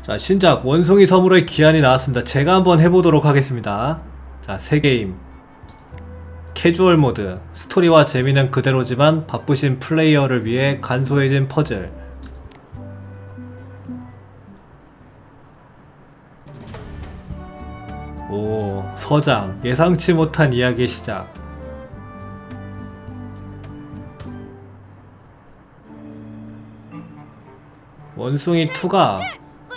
자, 신작 원숭이 섬으로의 귀환이 나왔습니다. 제가 한번 해보도록 하겠습니다. 자, 새 게임. 캐주얼 모드. 스토리와 재미는 그대로지만 바쁘신 플레이어를 위해 간소해진 퍼즐. 오, 서장. 예상치 못한 이야기의 시작. 원숭이 2가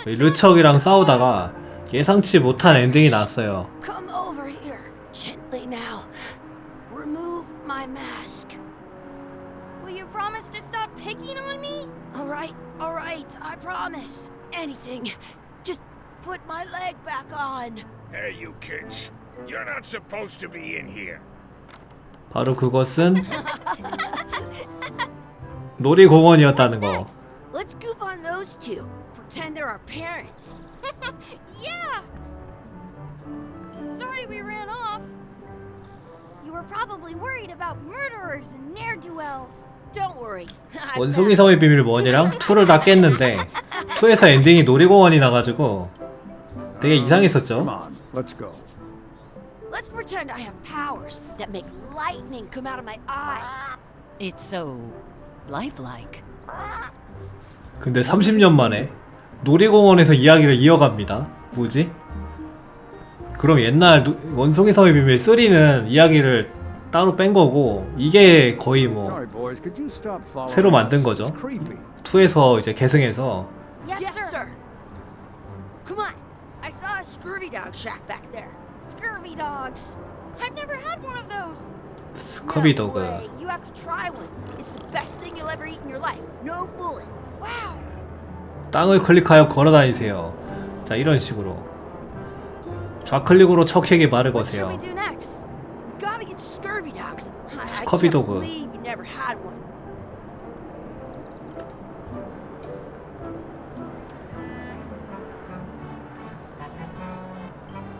르척이랑 싸우다가 예상치 못한 엔딩이 났어요. Come over here, gently now. Remove my mask. Will you promise to stop picking on me? All right, I promise. Anything. Just put my leg back on. Hey, you kids. You're not supposed to be in here. 바로 그것은 놀이공원이었다는 거. Let's goof on those two. Pretend they're our parents. Yeah! Sorry we ran off. You were probably worried about murderers and ne'er-do-wells. Don't worry. I 원숭이 섬의 비밀 1이랑 2를 다 깼는데 2에서 엔딩이 놀이공원이 나가지고 되게 이상했었죠. Come on, let's go. Let's pretend I have powers that make lightning come out of my eyes. It's so lifelike. 근데 30년 만에 놀이공원에서 이야기를 이어갑니다. 뭐지? 그럼 옛날 원숭이 섬의 비밀 3는 이야기를 따로 뺀 거고 이게 거의 뭐 Sorry, boys. Could you stop following 새로 us? 만든 거죠. It's creepy. 2에서 이제 계승해서 Yes, sir. Come on. I saw a Scurvy dog shack back there. Scurvy dogs. I've never had one of those. 스커비 No 도그. way. You have to try one. It's the best thing you'll ever eat in your life. No fooling. Wow. 땅을 클릭하여 걸어다니세요. 자, 이런 식으로 좌클릭으로 척에게 말을 What should 거세요. we do next? We gotta get to Scurvy dogs. I Scurvy can't dog. believe you never had one.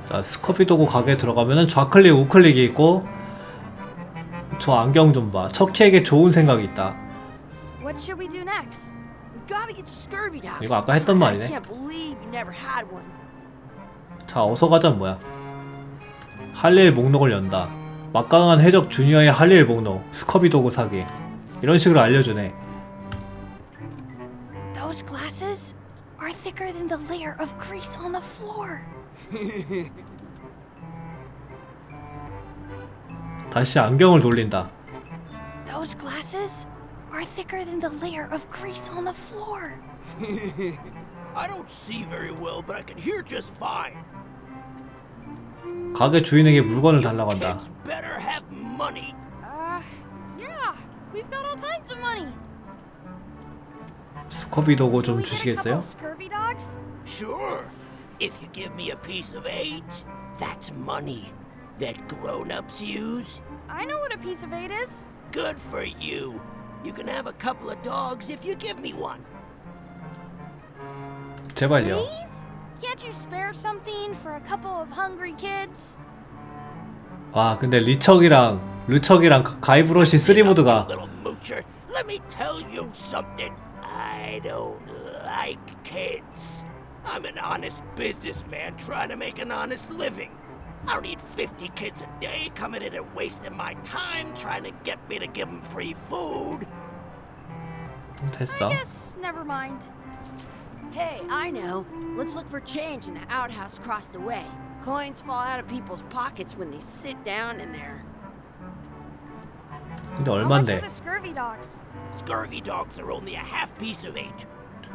자, 스커비도구 가게에 들어가면은 좌클릭, 우클릭이 있고 저 안경 좀 봐. 척키에게 좋은 생각이 있다. What should we do next? We gotta get to Scurvy dogs. 이거 아까 했던 I 말이네. can't believe you never had one. 자, 어서 가자 뭐야. 할 일 목록을 연다. 막강한 해적 주니어의 할 일 목록. 스커비도구 사기. 이런 식으로 알려주네. Those glasses are thicker than the layer of grease on the floor. 다시 안경을 돌린다. Those glasses are thicker than the layer of grease on the floor. I don't see very well, but I can hear just fine. 가게 주인에게 물건을 달라고 한다. Kids better have money. Yeah, we've got all kinds of money. 스커비도구 Can 좀 we get a 주시겠어요? couple scurvy dogs? Sure. If you give me a piece of eight, that's money that grown-ups use. I know what a piece of eight is. Good for you. You can have a couple of dogs if you give me one. 제발요. Please? Can't you spare something for a couple of hungry kids? 와, 근데 르척이랑 가이브러시 3모드가 Little moocher, let me tell you something. I don't like kids. I'm an honest businessman trying to make an honest living. I don't need 50 kids a day coming in and wasting my time trying to get me to give them free food. 됐어. I guess never mind. Hey, I know. Let's look for change in the outhouse across the way. Coins fall out of people's pockets when they sit down in there. 근데 How much are 얼만데? the scurvy dogs? Scurvy dogs are only a half piece of eight.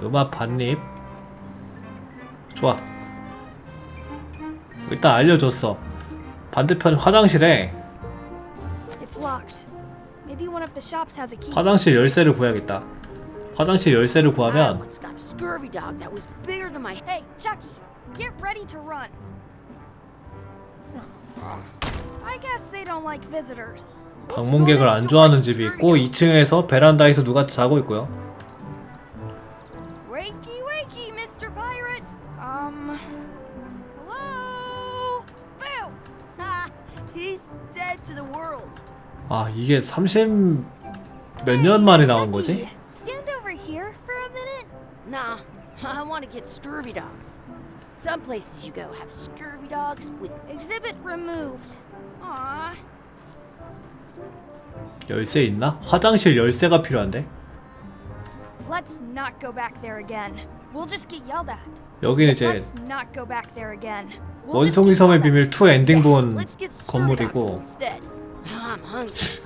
음악 반입. 좋아. 일단 알려줬어. 반대편 화장실에 It's locked. Maybe one of the shops has a key. 화장실 열쇠를 구해야겠다. 화장실 열쇠를 I 구하면 once got a Scurvy dog that was bigger than my Hey, Chucky, get ready to run. I guess they don't like visitors. 방문객을 안 좋아하는 집이 있고 2층에서 베란다에서 누가 자고 있고요. Wakey, wakey, Mr. Pirate. Hello? Bill. Ha! He's dead to the world. 아, 이게 30 몇 년 만에 나온 Chucky, 거지? stand over here for a minute. Nah, I want to get scurvy dogs. Some places you go have scurvy dogs with Exhibit removed. Aww. 열쇠 있나? 화장실 열쇠가 필요한데? Let's not go back there again. We'll just get yelled at. 여기는 이제 Let's not go back there again. 원송이 섬의 비밀 2 엔딩 본 let's get scurvy dogs 건물이고 instead. I'm hungry.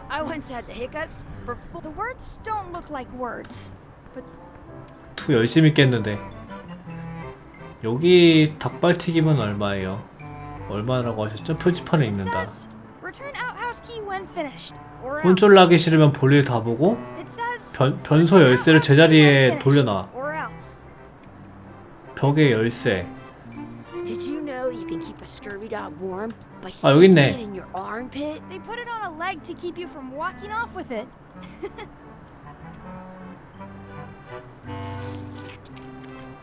I once had the hiccups for The words don't look like words. 2 열심히 깼는데 여기 닭발튀김은 얼마예요? 얼마라고 하셨죠? 표지판에 It 있는다. says, return outhouse key when finished. Or else. 혼쭐 나기 싫으면 볼일 다 보고 It says, 변소 열쇠를 제자리에 돌려놔. or else. 벽의 열쇠. Did you know you can keep a scurvy dog warm by 아, 여기 sticking 있네. it in your armpit? They put it on a leg to keep you from walking off with it.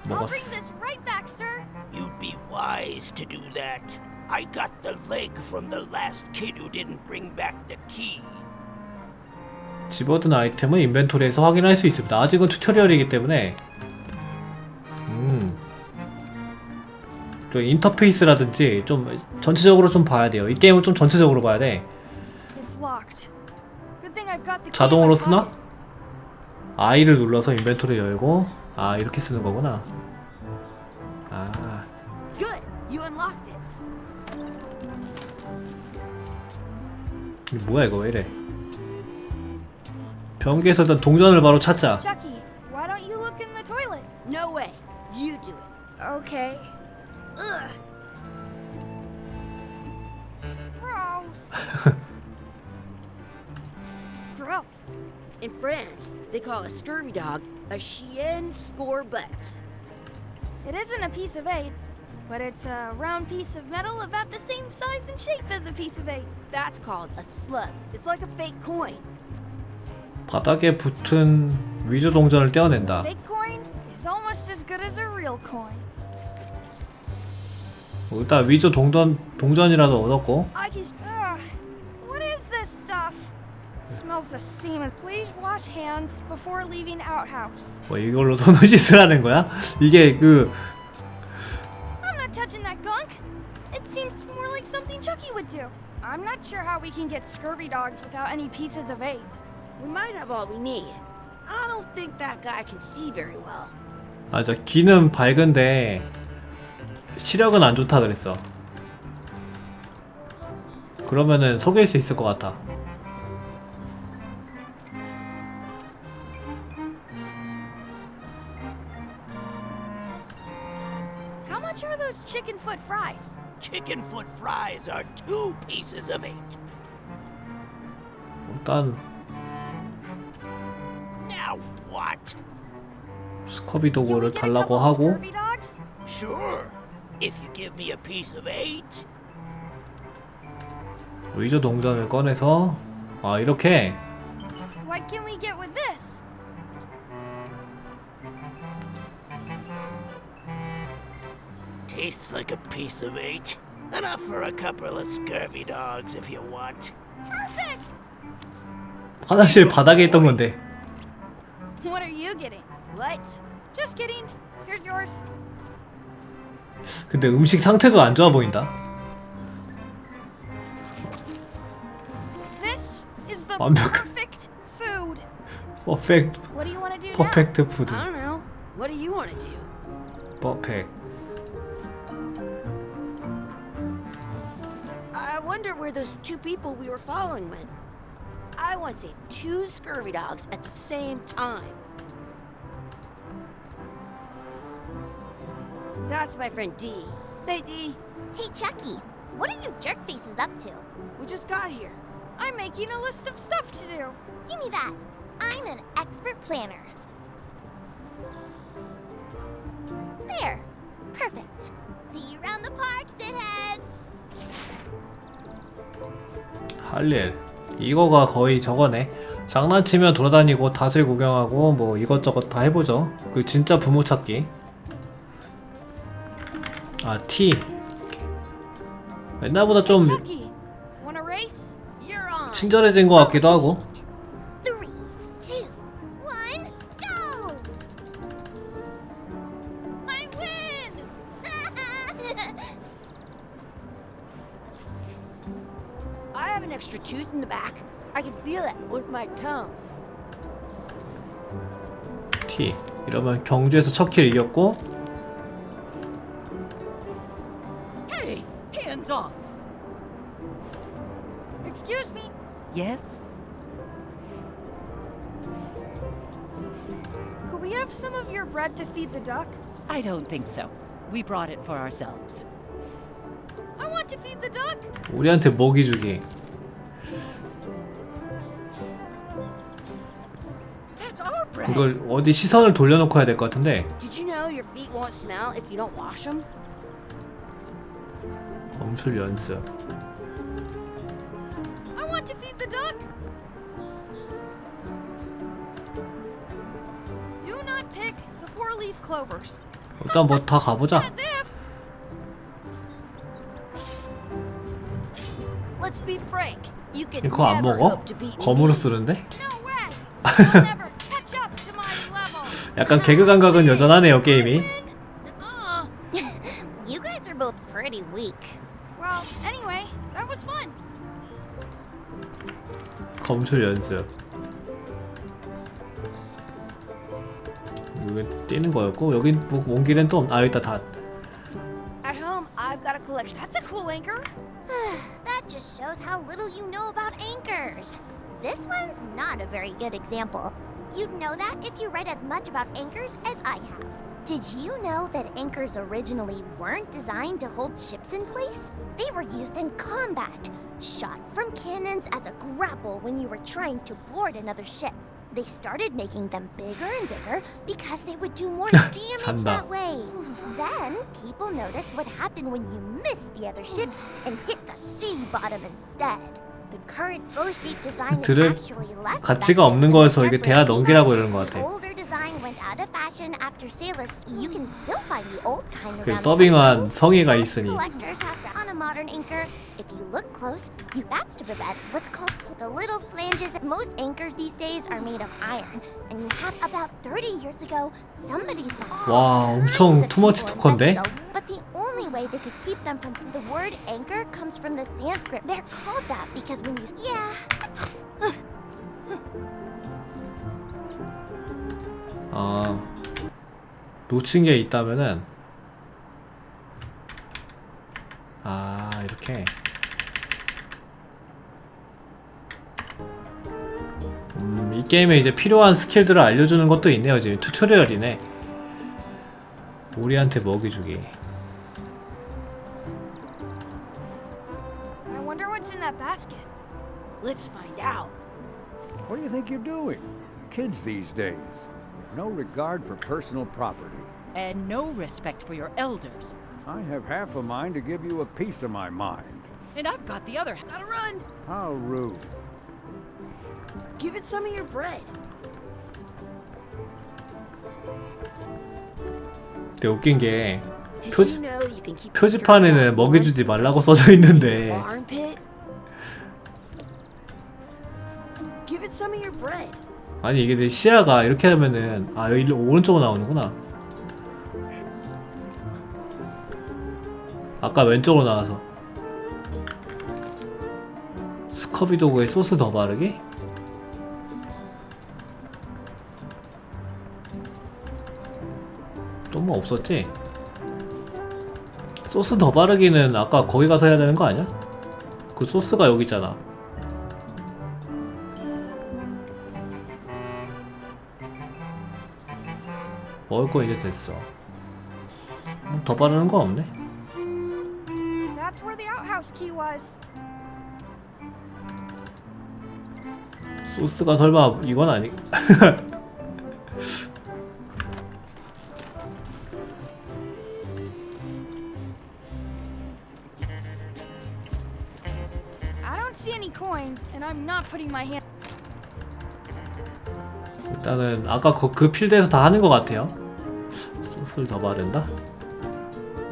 I'll bring 먹었어. this right back, sir. You'd be wise to do that. I got the leg from the last kid who didn't bring back the key. 집어든 아이템은 인벤토리에서 확인할 수 있습니다. 아직은 튜토리얼이기 때문에 좀 인터페이스라든지 좀 전체적으로 좀 봐야 돼요. 이 게임은 좀 전체적으로 봐야 돼. It's locked. Good thing I've got the key in 자동으로 my 쓰나? pocket. I를 눌러서 인벤토리 열고 아 이렇게 쓰는 거구나. 아 Good, you unlocked it. 이거 뭐야 이거 왜 이래? 변기에서 일단 동전을 바로 찾자. Chucky, why don't you look in the toilet? No way, you do it. Okay. Ugh. Gross. Gross. In France, they call a scurvy dog a chien scorbex. It isn't a piece of eight, but it's a round piece of metal about the same size and shape as a piece of eight. That's called a slug. It's like a fake coin. 바닥에 붙은 위조 동전을 떼어낸다. Fake coin is almost as good as a real coin. 일단 위조 동전이라도 얻었고 I can. Ugh. What is this stuff? Smells the same as. Please wash hands before leaving outhouse. 뭐 이걸로 손을 씻으라는 거야? 이게 그 I'm not touching that gunk. It seems more like something Chucky would do. I'm not sure how we can get scurvy dogs without any pieces of eight. We might have all we need. I don't think that guy can see very well. 아, 저 귀는 밝은데 시력은 안 좋다 그랬어. 그러면은 속일 수 있을 것 같아. How much are those chicken foot fries? Chicken foot fries are 2 pieces of 8. 일단 Now what? 스커비 Can we 도구를 get a 달라고 couple 하고 scurvy dogs? Sure. If you give me a piece of 8. 위조 동전을 꺼내서 아 이렇게 What can we get with this? Tastes like a piece of 8. Enough for a couple of scurvy dogs if you want. Perfect! 화장실 바닥에 있던 건데 What are you getting? What? Just kidding. Here's yours. 근데 음식 상태도 안 좋아 보인다. This is the 완벽- perfect food. 퍼펙트 What do you want to do now? 퍼펙트 푸드. I don't know. What do you want to do? 퍼펙트. I wonder where those 2 people we were following went. I want to save 2 scurvy dogs at the same time. That's my friend D. Hey, D. Hey, Chucky, what are you jerk faces up to? We just got here. I'm making a list of stuff to do. Give me that. I'm an expert planner. There. Perfect. See you around the park, shitheads. 할 일. 이거가 거의 저거네. 장난치며 돌아다니고 다슬 구경하고 뭐 이것저것 다 해보죠. 그 진짜 부모 찾기. 아 T. 옛날보다 좀 Chucky, wanna race? You're on. 친절해진 것 같기도 하고. 3, 2, 1, go! I win! I have an extra tooth in the back. I can feel it with my tongue. T. 이러면 경주에서 첫 킬 이겼고 Hey, hands off. Excuse me. Yes? Could we have some of your bread to feed the duck? I don't think so. We brought it for ourselves. I want to feed the duck. 우리한테 먹이 주기. That's our bread. 이걸 어디 시선을 돌려놓고 해야 될 것 같은데. Did you know your feet won't smell if you don't wash them? 검술 연습. I want to feed the duck. Do not pick the 4-leaf clovers. 일단 뭐 다 가보자. As if. Let's be frank. You can 이거 안 never 먹어? hope to beat 검으로 me. 쓰는데? No way. You'll never catch up to my level. 약간 개그 감각은 여전하네요 게임이. Uh-uh. You guys are both pretty weak. Well, anyway, that was fun. 검술 연습. 여기 뛰는 거였고 여긴 뭐 온 길엔 또 아 여기다 다. At home, I've got a collection. That's a cool anchor. That just shows how little you know about anchors. This one's not a very good example. You'd know that if you read as much about anchors as I have. Did you know that anchors originally weren't designed to hold ships in place? They were used in combat, shot from cannons as a grapple when you were trying to board another ship. They started making them bigger and bigger because they would do more damage 산다. that way. Then people noticed what happened when you missed the other ship and hit the sea bottom instead. The current bow-shaped design is 들을 actually less 가치가 effective 없는 than 거여서 the 이게 sharper 대화 speed. 넘기라고 이러는 것 The 같아. older design went out of fashion after sailors. You can still find the old kind 그 around 더빙한 some 성의가 coasts. 있으니. Collectors have on a modern anchor. If you look close, that's to prevent what's called the little flanges. Most anchors these days are made of iron, and you have about 30 years ago, somebody thought. 와 엄청 투머치 토커인데? But the only way they could keep them from the word anchor comes from the Sanskrit. They're called that because when you 아 놓친 게 있다면은 아 이렇게 이 게임에 이제 필요한 스킬들을 알려주는 것도 있네요. 지금 튜토리얼이네. 우리한테 먹이 주기. I wonder what's in that basket. Let's find out. What do you think you're doing? Kids these days. No regard for personal property. And no respect for your elders. I have half a mind to give you a piece of my mind. And I've got the other half. Gotta run. How rude. Give it some of your bread. 근데 웃긴 게 Did 표지- you know you can keep the 표지판에는 scurvy 먹이 on 주지 board 말라고 by 써져 있는데 sticking it in your armpit? Give it some of your bread. 아니 이게 내 시야가 이렇게 하면은 아 여기 오른쪽으로 나오는구나. 아까 왼쪽으로 나와서 스커비 도구에 소스 더 바르기? 또 뭐 없었지? 소스 더 바르기는 아까 거기 가서 해야 되는 거 아니야? 그 소스가 여기 있잖아. 먹을 거 이제 됐어. 뭐더 바르는 거 없네? That's where the outhouse key was. 소스가 설마 이건 아니? I don't see any coins, and I'm not putting my hand. 일단은 아까 그 필드에서 다 하는 것 같아요. 소스를 더 바른다?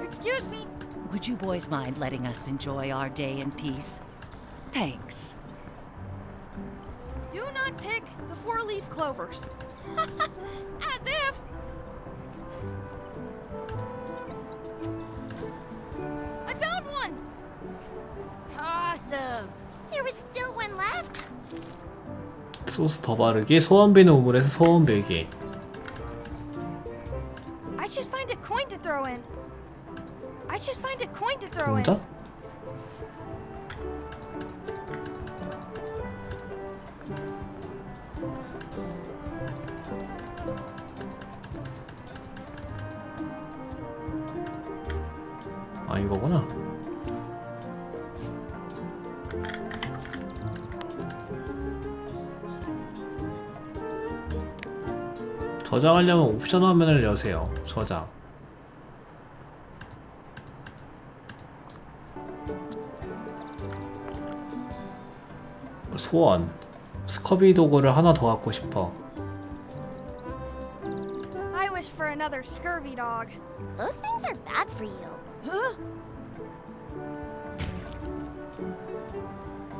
Excuse me. Would you boys mind letting us enjoy our day in peace? Thanks. Do not pick the 4-leaf clovers. As if. I found one. Awesome. There was still one left. 소스 더 바르기, 소원 비는 우물에서 소원 빌기. I should find a coin to throw in. I should find a coin to throw in. 동작? 아 이거구나. 저장하려면 옵션 화면을 여세요. 저장. 소원. 스커비 도구를 하나 더 갖고 싶어. I wish for another scurvy dog. Those things are bad for you. Huh?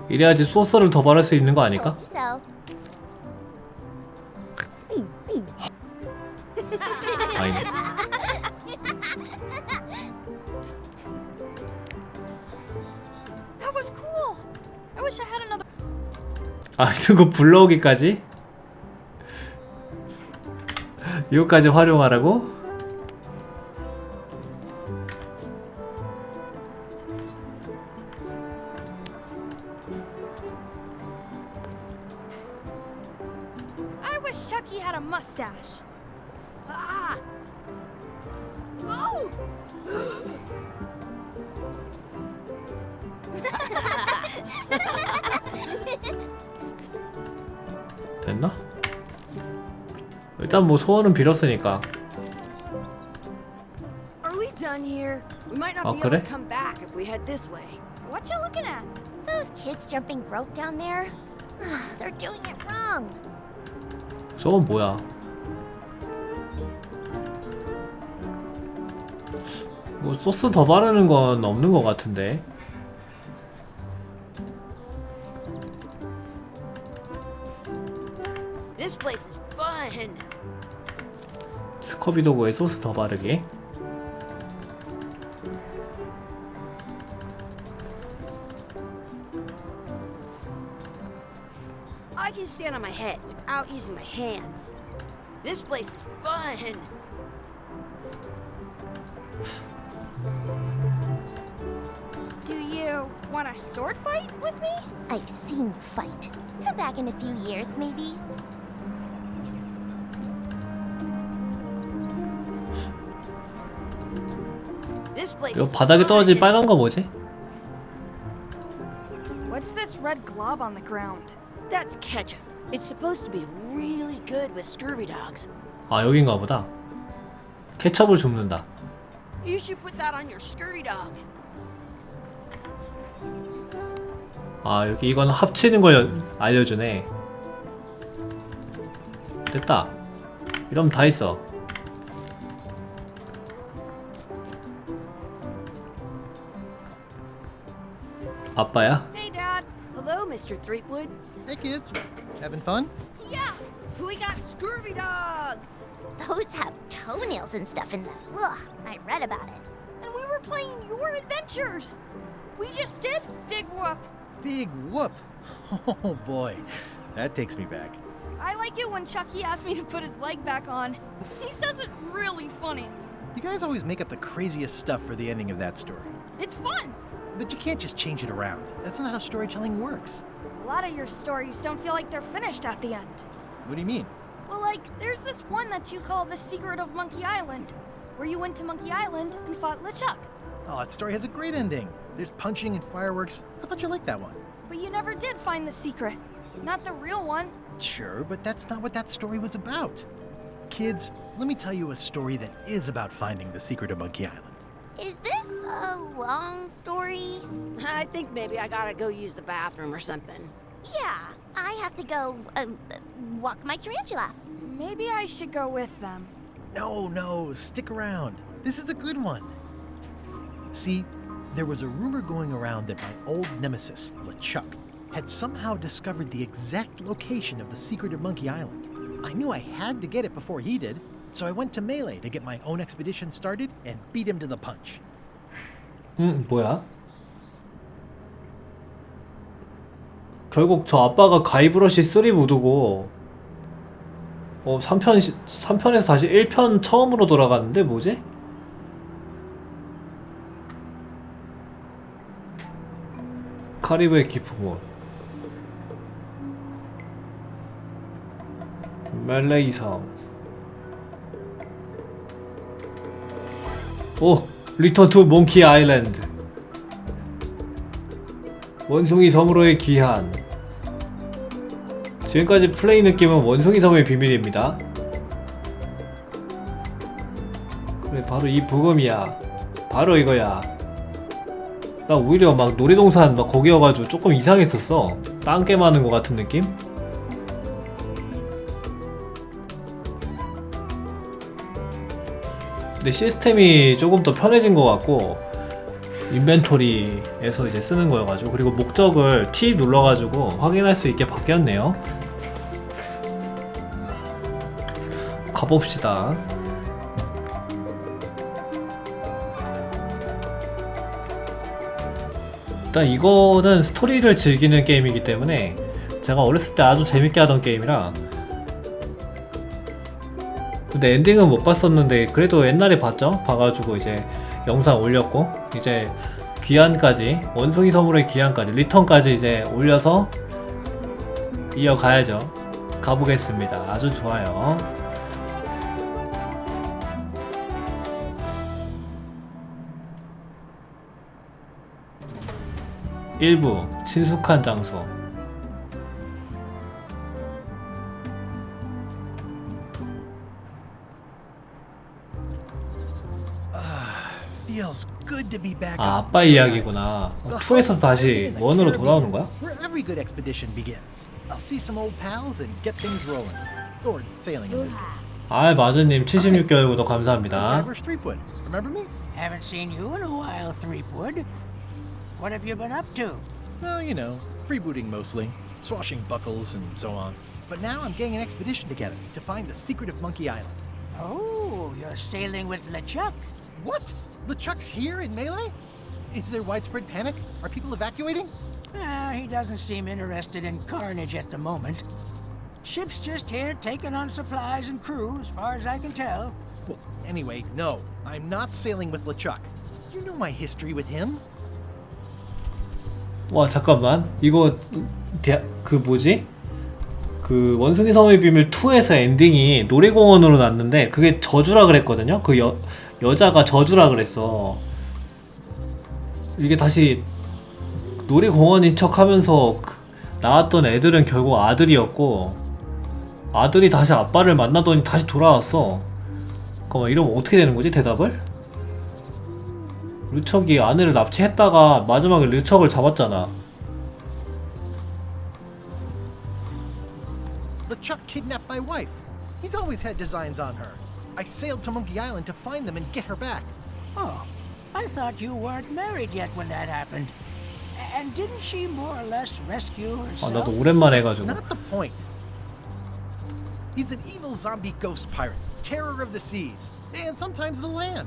이래야지 소스를 더 바를 수 있는 거 아닐까? Told you so. 아니네. That was cool. I wish I had another. 아 이거 불러오기까지? 이거까지 활용하라고? I wish Chucky had a mustache. Ah! Oh! 됐나? 일단 뭐 소원은 빌었으니까. Are we done here? We might not 아, be able 그래? to come back if we head this way. What you looking at? Those kids jumping rope down there. They're doing it wrong. 저건 뭐야? 뭐 소스 더 바르는 건 없는 것 같은데. This place is fun. 스커비 도구에 소스 더 바르기. I can stand on my head without using my hands. This place is fun. Do you want a sword fight with me? I've seen you fight. Come back in a few years, maybe. This place 이거 is 바닥에 떨어진 fun. 빨간 거 뭐지? What's this red glob on the ground? That's ketchup. It's supposed to be really good with scurvy dogs. 아 여긴가 보다. 케첩을 줍는다. You should put that on your scurvy dog. 아 여기 이건 합치는 걸 알려주네. 됐다. 이러면 다 있어. 아빠야? Hey, Dad. Hello, Mr. Threepwood. Hey kids, having fun? Yeah. We got scurvy dogs. Those have toenails and stuff in them. Ugh, I read about it. And we were playing your adventures. We just did Big Whoop. Big whoop! Oh boy, that takes me back. I like it when Chucky asks me to put his leg back on. He says it really funny. You guys always make up the craziest stuff for the ending of that story. It's fun. But you can't just change it around. That's not how storytelling works. A lot of your stories don't feel like they're finished at the end. What do you mean? Well, like, there's this one that you call The Secret of Monkey Island, where you went to Monkey Island and fought LeChuck. Oh, that story has a great ending. There's punching and fireworks. I thought you liked that one. But you never did find the secret. Not the real one. Sure, but that's not what that story was about. Kids, let me tell you a story that is about finding the secret of Monkey Island. Is this a long story? I think maybe I gotta go use the bathroom or something. Yeah, I have to go walk my tarantula. Maybe I should go with them. No, stick around. This is a good one. See, there was a rumor going around that my old nemesis, LeChuck, had somehow discovered the exact location of the secret of Monkey Island. I knew I had to get it before he did, so I went to Melee to get my own expedition started and beat him to the punch. 뭐야? 결국 저 아빠가 가이브러시 3 무드고 3편에서 다시 1편 처음으로 돌아갔는데 뭐지? 카리브의 깊은 곳 멜레이 섬 오! 리턴 투 몽키 아일랜드 원숭이 섬으로의 귀환 지금까지 플레이 느낌은 원숭이 섬의 비밀입니다. 그래 바로 이 부금이야. 바로 이거야. 나 오히려 막 놀이동산 막 거기여가지고 조금 이상했었어. 땅게 많은 것 같은 느낌? 근데 시스템이 조금 더 편해진 것 같고 인벤토리에서 이제 쓰는 거여가지고 그리고 목적을 T 눌러가지고 확인할 수 있게 바뀌었네요. 가봅시다. 일단 이거는 스토리를 즐기는 게임이기 때문에 제가 어렸을 때 아주 재밌게 하던 게임이라 근데 엔딩은 못 봤었는데 그래도 옛날에 봤죠? 봐가지고 이제 영상 올렸고 이제 귀환까지 원숭이 섬으로의 귀환까지 리턴까지 이제 올려서 이어가야죠. 가보겠습니다. 아주 좋아요. 일부 친숙한 장소 Feels good to be back. 아 아빠 이야기구나. 2에서 다시 1으로 돌아오는 거야? Where every good expedition begins. I'll see some old pals and get things rolling. Or sailing in this case. 아 마주님 76개월 구독 감사합니다. Driver's Threepwood. Remember me? Haven't seen you in a while, Threepwood. What have you been up to? Well, you know, freebooting mostly, swashing buckles and so on. But now I'm getting an expedition together to find the secret of Monkey Island. Oh, you're sailing with LeChuck. What? LeChuck's here in Melee? Is there widespread panic? Are people evacuating? He doesn't seem interested in carnage at the moment. Ship's just here taking on supplies and crew, as far as I can tell. Well, anyway, no. I'm not sailing with LeChuck. You know my history with him. 와 잠깐만 이거 그 뭐지? 그 원숭이 섬의 비밀 2에서 엔딩이 놀이공원으로 났는데 그게 저주라 그랬거든요? 그 여자가 저주라 그랬어. 이게 다시 놀이공원인 척 하면서 나왔던 애들은 결국 아들이었고 아들이 다시 아빠를 만나더니 다시 돌아왔어. 잠깐만 이러면 어떻게 되는 거지 대답을? 르척이 아내를 납치했다가 마지막에 르척을 잡았잖아. LeChuck kidnapped my wife. He's always had designs on her. I sailed to Monkey Island to find them and get her back. Oh, I thought you weren't married yet when that happened. And didn't she more or less rescue 아 herself? 나도 오랜만에 해가지고. Not the point. He's an evil zombie ghost pirate, terror of the seas, and sometimes the land.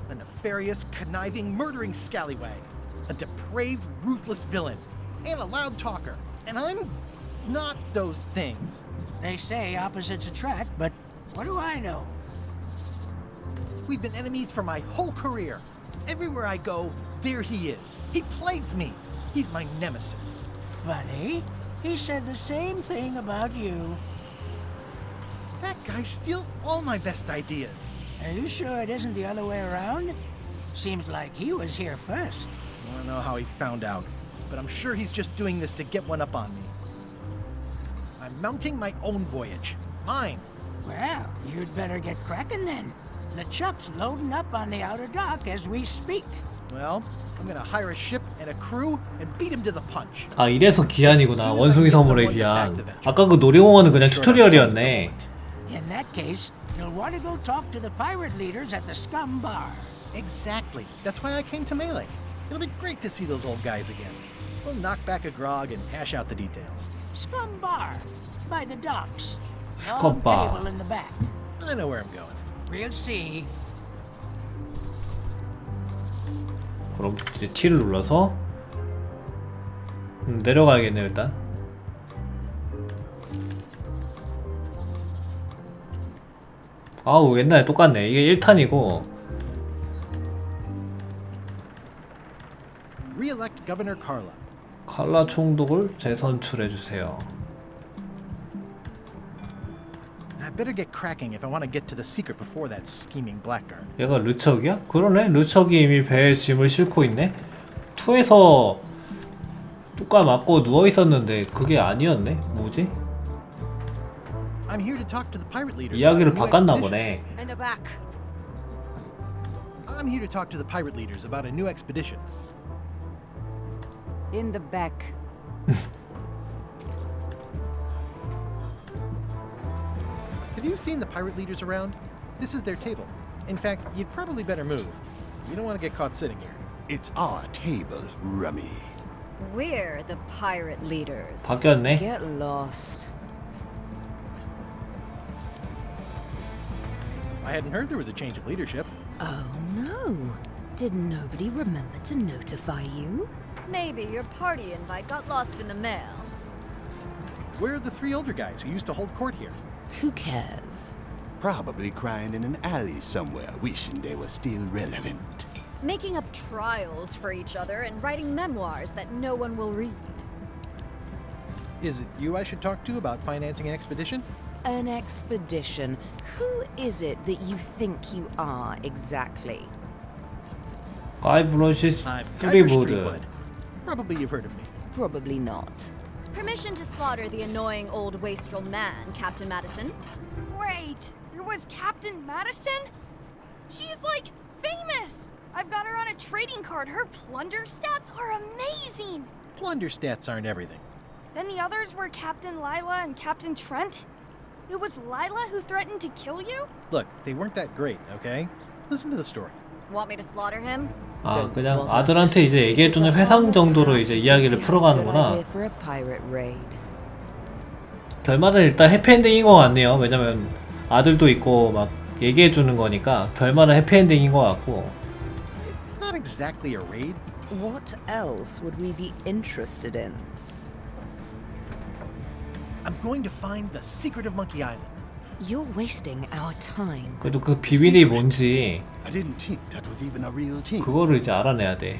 A nefarious, conniving, murdering scallywag. A depraved, ruthless villain. And a loud talker. And I'm not those things. They say opposites attract, but what do I know? We've been enemies for my whole career. Everywhere I go, there he is. He plagues me. He's my nemesis. Funny. He said the same thing about you. That guy steals all my best ideas. Are you sure it isn't the other way around? Seems like he was here first. I don't know how he found out, but I'm sure he's just doing this to get one up on me. I'm mounting my own voyage. Mine. Well, you'd better get cracking then. LeChuck's loading up on the outer dock as we speak. Well, I'm gonna hire a ship and a crew and beat him to the punch. 아 이래서 귀환이구나. 원숭이 섬으로의 귀환. 아까 그 놀이공원은 그냥 튜토리얼이었네. In that case, you'll want to go talk to the pirate leaders at the Scum Bar. Exactly. That's why I came to Melee. It'll be great to see those old guys again. We'll knock back a grog and hash out the details. Scum Bar, by the docks. Long 스컵바. table in the back. I know where I'm going. We'll see. 그럼 이제 T를 눌러서 내려가야겠네요 일단. 아우 옛날에 똑같네. 이게 1탄이고 Re-elect Governor Carla. 칼라 총독을 재선출해주세요. I better get cracking if I want to get to the secret before that scheming blackguard. 얘가 르척이야? 그러네. 르척이 이미 배에 짐을 싣고 있네. 2에서 뚜까 맞고 누워있었는데 그게 아니었네. 뭐지? I'm here to talk to the pirate leaders. 이야기를 about a new 바꿨나 expedition. 보네. In the back. I'm here to talk to the pirate leaders about a new expedition. In the back. Have you seen the pirate leaders around? This is their table. In fact, you'd probably better move. You don't want to get caught sitting here. It's our table, Rummy. We're the pirate leaders. 바뀌었네. Get lost. I hadn't heard there was a change of leadership. Oh no. Did nobody remember to notify you? Maybe your party invite got lost in the mail. Where are the 3 older guys who used to hold court here? Who cares? Probably crying in an alley somewhere, wishing they were still relevant. Making up trials for each other and writing memoirs that no one will read. Is it you I should talk to about financing an expedition? An expedition. Who is it that you think you are exactly? 가이브러시 I'm 스리보드. Streetwood. Probably you've heard of me. Probably not. Permission to slaughter the annoying old wastrel man, Captain Madison. Wait, it was Captain Madison? She's like famous! I've got her on a trading card. Her plunder stats are amazing! Plunder stats aren't everything. Then the others were Captain Lila and Captain Trent. It was Lila who threatened to kill you? Look, they weren't that great, okay? Listen to the story. Want me to slaughter him? 아 그냥 아들한테 이제 얘기해주는 회상 정도로 이제 이야기를 풀어가는구나. For a pirate raid. 결말은 일단 해피엔딩인 것 같네요. 왜냐면 아들도 있고 막 얘기해주는 거니까 결말은 해피엔딩인 것 같고. It's not exactly a raid. What else would we be interested in? I'm going to find the secret of Monkey Island. You're wasting our time. 그래도 그 비밀이 뭔지 I didn't think that was even a real thing. 그거를 이제 알아내야 돼.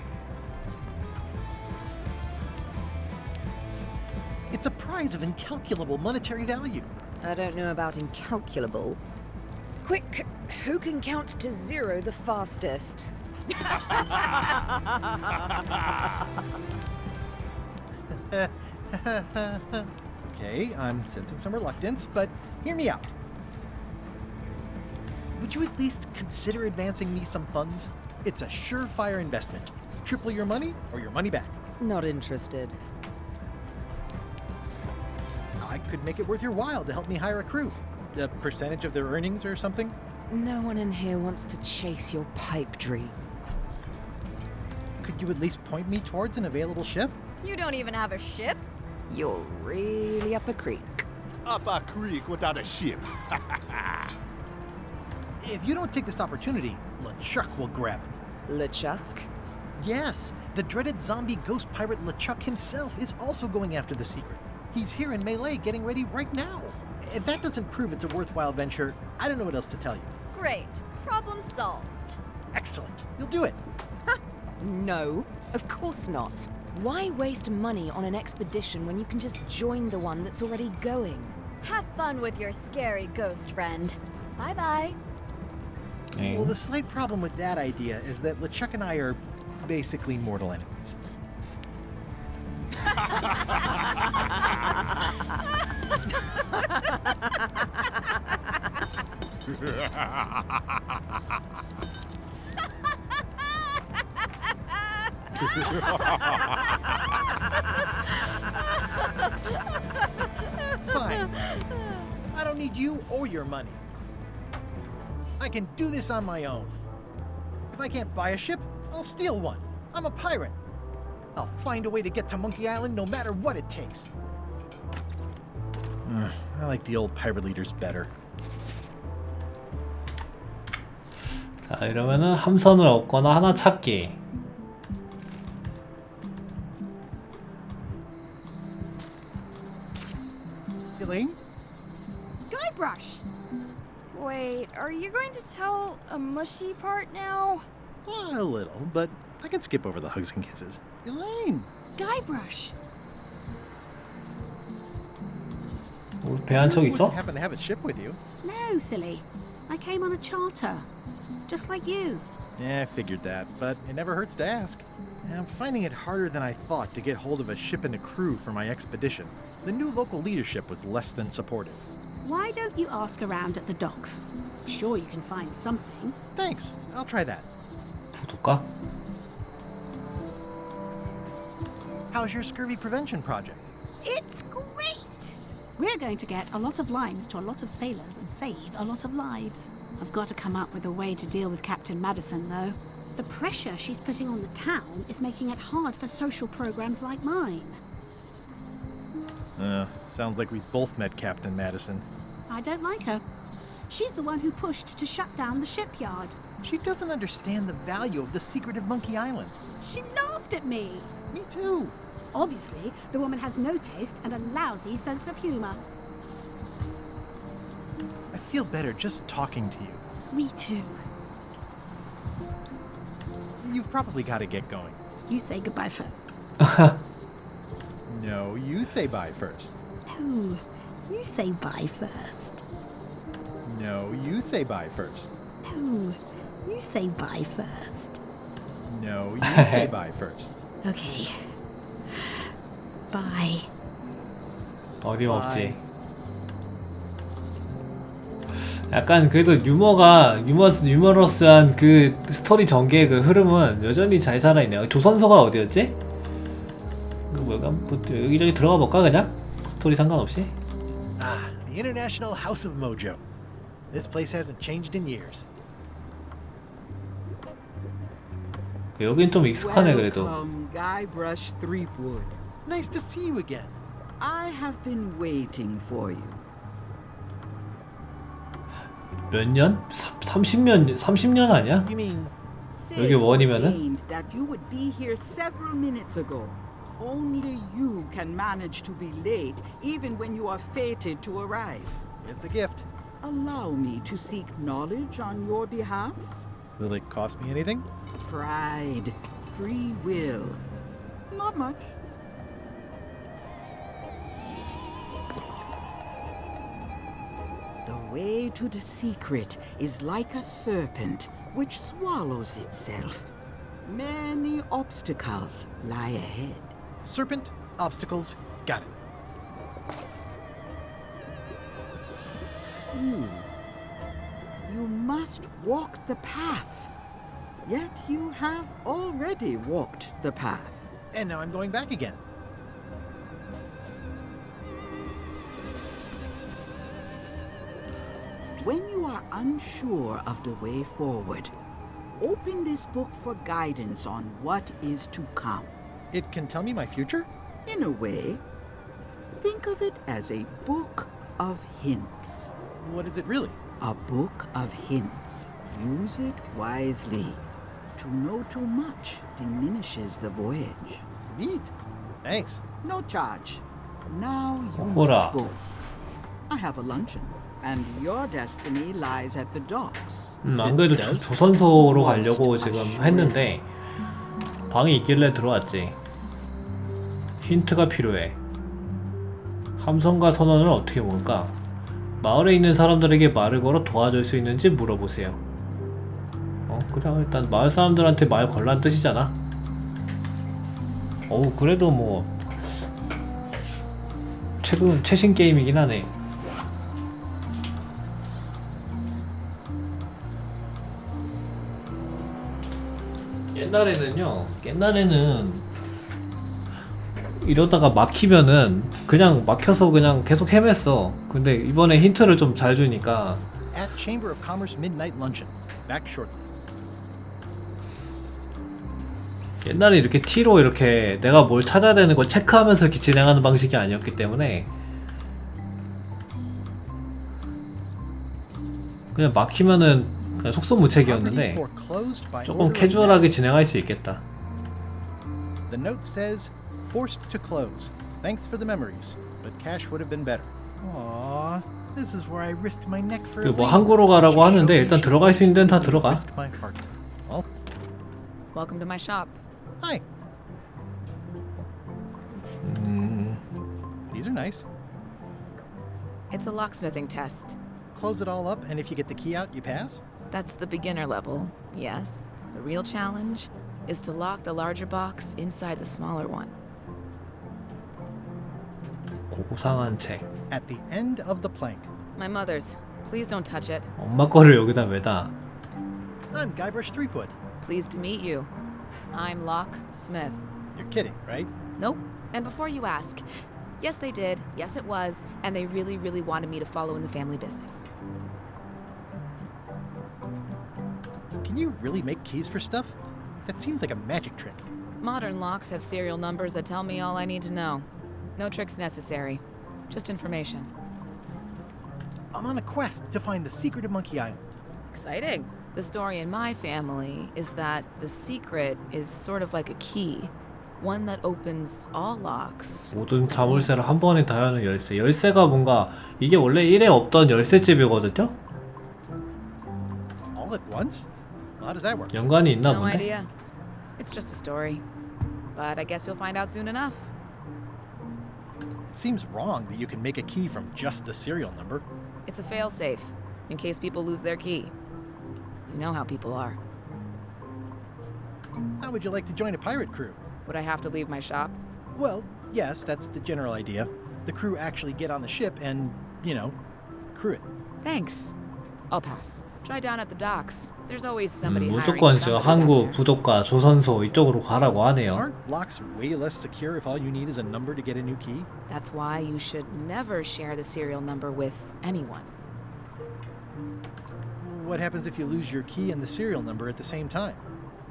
It's a prize of incalculable monetary value. I don't know about incalculable. Quick, who can count to 0 the fastest? Okay, I'm sensing some reluctance, but hear me out. Would you at least consider advancing me some funds? It's a surefire investment. Triple your money or your money back. Not interested. I could make it worth your while to help me hire a crew. A percentage of their earnings or something? No one in here wants to chase your pipe dream. Could you at least point me towards an available ship? You don't even have a ship? You're really up a creek. Up a creek without a ship. If you don't take this opportunity, LeChuck will grab it. LeChuck? Yes, the dreaded zombie ghost pirate LeChuck himself is also going after the secret. He's here in Melee getting ready right now. If that doesn't prove it's a worthwhile venture, I don't know what else to tell you. Great. Problem solved. Excellent. You'll do it. No, of course not. Why waste money on an expedition when you can just join the one that's already going? Have fun with your scary ghost friend. Bye-bye. 엥. Well, the slight problem with that idea is that LeChuck and I are basically mortal enemies. Fine. I don't need you or your money. I can do this on my own. If I can't buy a ship, I'll steal one. I'm a pirate. I'll find a way to get to Monkey Island no matter what it takes. I like the old pirate leaders better. 자, 이러면은 함선을 얻거나 하나 찾기. Elaine? Guybrush! Wait, are you going to tell a mushy part now? A little, but I can skip over the hugs and kisses. Elaine! Guybrush. 우리 배 한 척 You 있어? wouldn't happen to have a ship with you? No, silly. I came on a charter. Just like you. Yeah, I figured that, but it never hurts to ask. I'm finding it harder than I thought to get hold of a ship and a crew for my expedition. The new local leadership was less than supportive. Why don't you ask around at the docks? I'm sure you can find something. Thanks, I'll try that. 부둘까? How's your scurvy prevention project? It's great! We're going to get a lot of limes to a lot of sailors and save a lot of lives. I've got to come up with a way to deal with Captain Madison, though. The pressure she's putting on the town is making it hard for social programs like mine. Sounds like we both met Captain Madison. I don't like her. She's the one who pushed to shut down the shipyard. She doesn't understand the value of the secret of Monkey Island. She laughed at me. Me too. Obviously, the woman has no taste and a lousy sense of humor. I feel better just talking to you. Me too. You've probably got to get going. You say goodbye first. No, you say bye first. No, you say bye first. No, you say bye first. No, you say bye first. No, you say bye first. Okay. Bye. 어림없지. 약간 그래도 유머러스한 그 스토리 전개의 그 흐름은 여전히 잘 살아있네요. 조선소가 어디였지? 그 뭐야? 뭐 여기저기 들어가 볼까 그냥? 스토리 상관없이? Ah, the International House of Mojo. This place hasn't changed in years. 여긴 좀 익숙하네 그래도. Welcome, Guybrush Threepwood. Nice to see you again. I have been waiting for you. 몇 년? 30년 아니야? You mean 여기 원이면은? ordained that you would be here several minutes ago. Only you can manage to be late, even when you are fated to arrive. it's a gift? Allow me to seek knowledge on your behalf. Will it cost me anything? Pride, free will. Not much. The way to the secret is like a serpent which swallows itself. Many obstacles lie ahead. Serpent, obstacles, got it. You must walk the path. Yet you have already walked the path. And now I'm going back again. When you are unsure of the way forward, open this book for guidance on what is to come. It can tell me my future? In a way, think of it as a book of hints. What is it really? A book of hints. Use it wisely. To know too much diminishes the voyage. Neat. Thanks. No charge. Now you Hurrah. must go. I have a luncheon, and your destiny lies at the docks. 안 그래도 조선소로 가려고 지금 했는데 방이 있길래 들어왔지. 힌트가 필요해. 함선과 선원을 어떻게 모을까? 마을에 있는 사람들에게 말을 걸어 도와줄 수 있는지 물어보세요. 그래 일단 마을 사람들한테 말 걸란 뜻이잖아. 그래도 뭐 최신 게임이긴 하네. 옛날에는 이러다가 막히면은 그냥 막혀서 그냥 계속 헤맸어. 근데 이번에 힌트를 좀 잘 주니까. At Chamber of Commerce Midnight Luncheon. Back shortly. 옛날에 이렇게 T로 이렇게 내가 뭘 찾아야 되는 걸 체크하면서 이렇게 진행하는 방식이 아니었기 때문에 그냥 막히면은 그냥 속수무책이었는데 조금 캐주얼하게 진행할 수 있겠다. The note says, forced to close. Thanks for the memories, but cash would have been better. Aww, this is where I risked my neck for. 뭐 항구로 가라고 하는데 일단 들어갈 수 있는 데는 다 들어가. Risk my heart. Well, Welcome to my shop. hi. These are nice. It's a locksmithing test. Close it all up, and if you get the key out, you pass? That's the beginner level, yes. The real challenge is to lock the larger box inside the smaller one. 고고상한 책. At the end of the plank. My mother's. Please don't touch it. 엄마 거를 여기다 왜다? I'm Guybrush Threepwood. Pleased to meet you. I'm Locksmith. You're kidding, right? Nope. And before you ask, yes they did, yes it was, and they really, really wanted me to follow in the family business. Can you really make keys for stuff? That seems like a magic trick. Modern locks have serial numbers that tell me all I need to know. No tricks necessary. Just information. I'm on a quest to find the secret of Monkey Island. Exciting. The story in my family is that the secret is sort of like a key. One that opens all locks. 모든 자물쇠를 한 번에 다 여는 열쇠. 열쇠가 뭔가 이게 원래 1에 없던 열쇠집이거든요? All at once? How does that work? 연관이 있나 No 본데? idea. It's just a story. But I guess you'll find out soon enough. It seems wrong that you can make a key from just the serial number. It's a failsafe, in case people lose their key. You know how people are. How would you like to join a pirate crew? Would I have to leave my shop? Well, yes, that's the general idea. The crew actually get on the ship and, crew it. Thanks. I'll pass. Try down at the docks. There's always somebody hiring 무조건 저 somebody 항구, down there. 부돛가, 조선소 이쪽으로 가라고 하네요. Aren't locks way less secure if all you need is a number to get a new key? That's why you should never share the serial number with anyone. What happens if you lose your key and the serial number at the same time?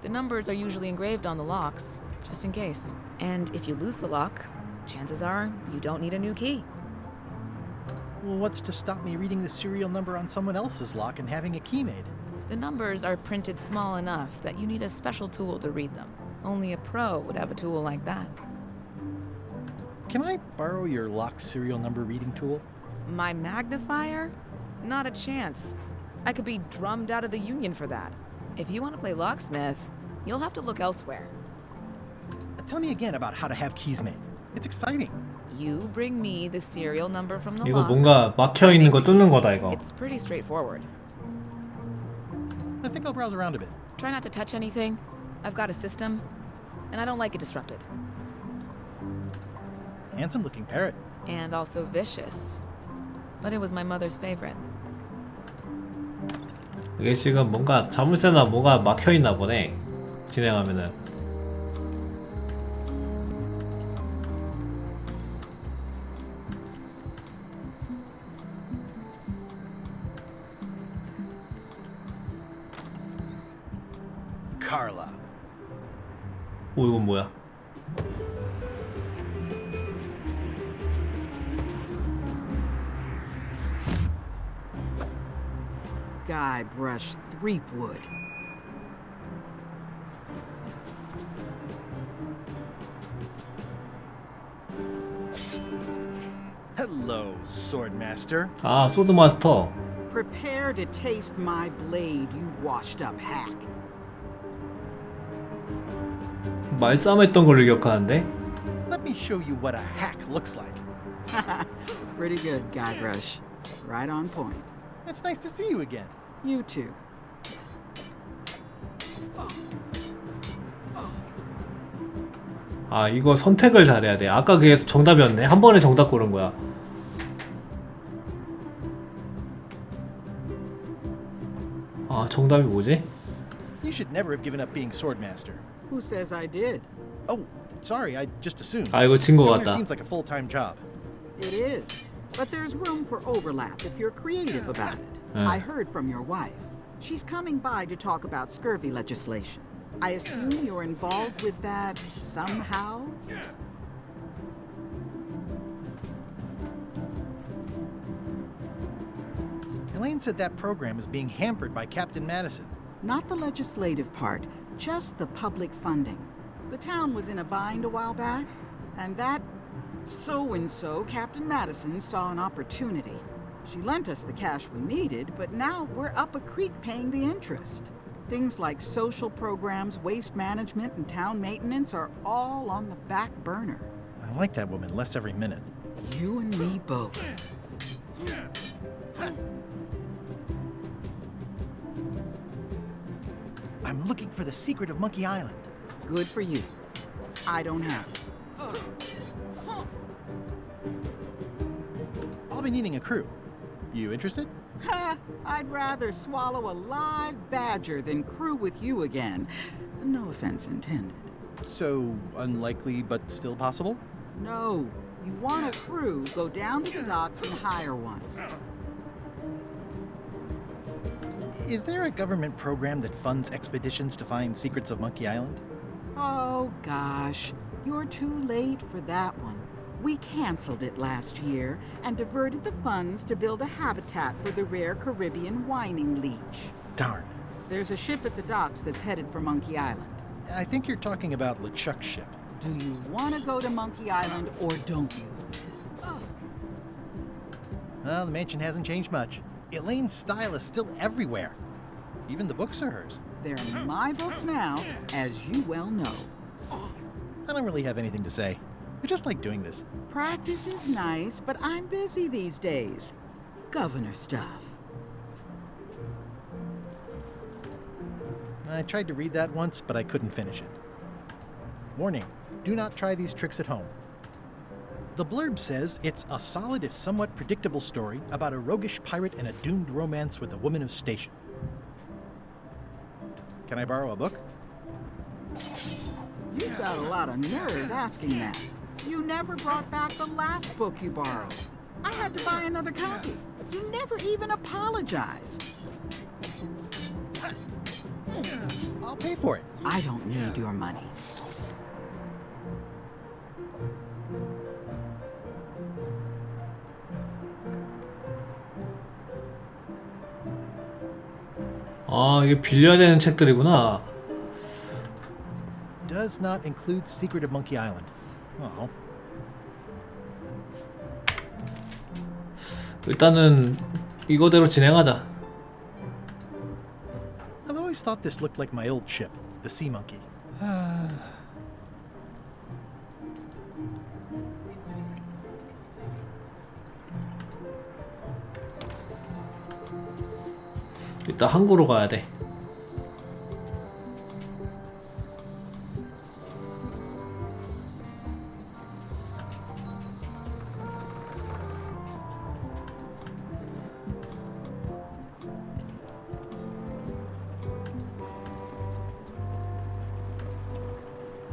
The numbers are usually engraved on the locks, just in case. And if you lose the lock, chances are you don't need a new key. Well, what's to stop me reading the serial number on someone else's lock and having a key made? The numbers are printed small enough that you need a special tool to read them. Only a pro would have a tool like that. Can I borrow your lock serial number reading tool? My magnifier? Not a chance. I could be drummed out of the union for that. If you want to play locksmith, you'll have to look elsewhere. Tell me again about how to have keys made. It's exciting. You bring me the serial number from the 이거 lock. 뭔가 막혀 있는 거 뚫는 거다 이거. It's pretty straightforward. I think I'll browse around a bit. Try not to touch anything. I've got a system, and I don't like it disrupted. Handsome looking parrot. And also vicious. But it was my mother's favorite. 이게 지금 뭔가 자물쇠나 뭐가 막혀 있나 보네. 진행하면은. Carla. 오 이건 뭐야? Guybrush Threepwood. Hello, Swordmaster. 아 소드마스터. Prepare to taste my blade, you washed-up hack. 말싸움했던 걸로 기억하는데. Let me show you what a hack looks like. Pretty good, Guybrush. Right on point. It's nice to see you again. You too. 아 이거 선택을 잘해야 돼. 아까 그게 정답이었네. 한 번에 정답 고른 거야. 아 정답이 뭐지? You should never have given up being Swordmaster. Who says I did? Oh, sorry, I just assumed. 아 이거 진 거 Governor 같다. seems like a full-time job. It is. But there's room for overlap if you're creative about it. I heard from your wife. She's coming by to talk about scurvy legislation. I assume you're involved with that somehow? Elaine said that program is being hampered by Captain Madison. Not the legislative part, just the public funding. The town was in a bind a while back, and that so-and-so, Captain Madison, saw an opportunity. She lent us the cash we needed, but now we're up a creek paying the interest. Things like social programs, waste management, and town maintenance are all on the back burner. I like that woman less every minute. You and me both. I'm looking for the secret of Monkey Island. Good for you. I don't have it. I'll be needing a crew. You interested? Ha! I'd rather swallow a live badger than crew with you again. No offense intended. So, unlikely but still possible? No. You want a crew, go down to the docks and hire one. Is there a government program that funds expeditions to find secrets of Monkey Island? Oh, gosh. You're too late for that one. We canceled it last year and diverted the funds to build a habitat for the rare Caribbean whining leech. Darn. There's a ship at the docks that's headed for Monkey Island. I think you're talking about LeChuck's ship. Do you want to go to Monkey Island or don't you? Well, the mansion hasn't changed much. Elaine's style is still everywhere. Even the books are hers. They're my books now, as you well know. I don't really have anything to say. I just like doing this. Practice is nice, but I'm busy these days. Governor stuff. I tried to read that once, but I couldn't finish it. Warning, do not try these tricks at home. The blurb says it's a solid if somewhat predictable story about a roguish pirate and a doomed romance with a woman of station. Can I borrow a book? You've got a lot of nerve asking that. You never brought back the last book you borrowed. I had to buy another copy. You never even apologized. I'll pay for it. I don't need your money. 아, 이게 빌려야 되는 책들이구나. Does not include Secret of Monkey Island. Oh. 일단은 이거대로 진행하자. I've always thought this looked like my old ship, the Sea Monkey. 일단 항구로 가야 돼.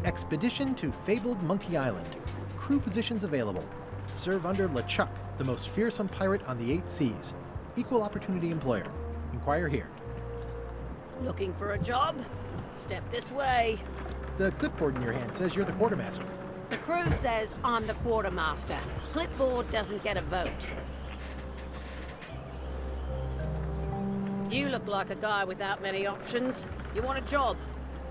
Expedition to fabled Monkey Island. Crew positions available. Serve under LeChuck, the most fearsome pirate on the 8 seas. Equal opportunity employer. Inquire here. Looking for a job? Step this way. The clipboard in your hand says you're the quartermaster. The crew says I'm the quartermaster. Clipboard doesn't get a vote. You look like a guy without many options. You want a job?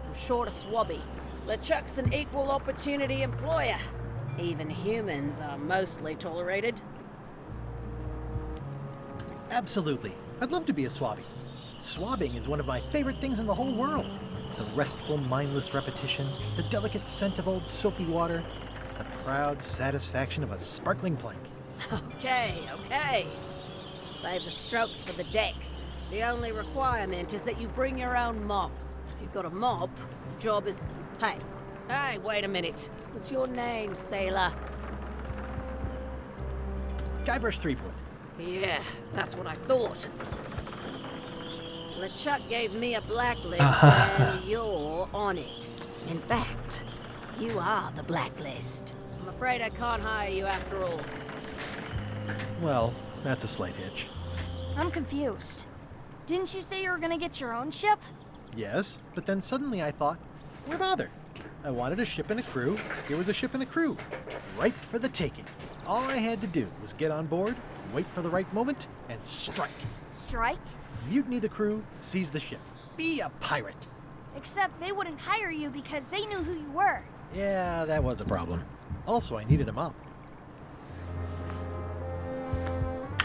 I'm short a swabby. LeChuck's an equal opportunity employer. Even humans are mostly tolerated. Absolutely. I'd love to be a swabby. Swabbing is one of my favorite things in the whole world. The restful, mindless repetition, the delicate scent of old soapy water, the proud satisfaction of a sparkling plank. Okay. Save the strokes for the decks. The only requirement is that you bring your own mop. If you've got a mop, the job is... Hey, wait a minute. What's your name, sailor? Guybrush Threepwood. Yeah, that's what I thought. LeChuck gave me a blacklist and you're on it. In fact, you are the blacklist. I'm afraid I can't hire you after all. Well, that's a slight hitch. I'm confused. Didn't you say you were gonna get your own ship? Yes, but then suddenly I thought, why bother? I wanted a ship and a crew. Here was a ship and a crew. Ripe for the taking. All I had to do was get on board, wait for the right moment, and strike. Strike? Mutiny the crew, seize the ship. Be a pirate. Except they wouldn't hire you because they knew who you were. Yeah, that was a problem. Also, I needed a mop.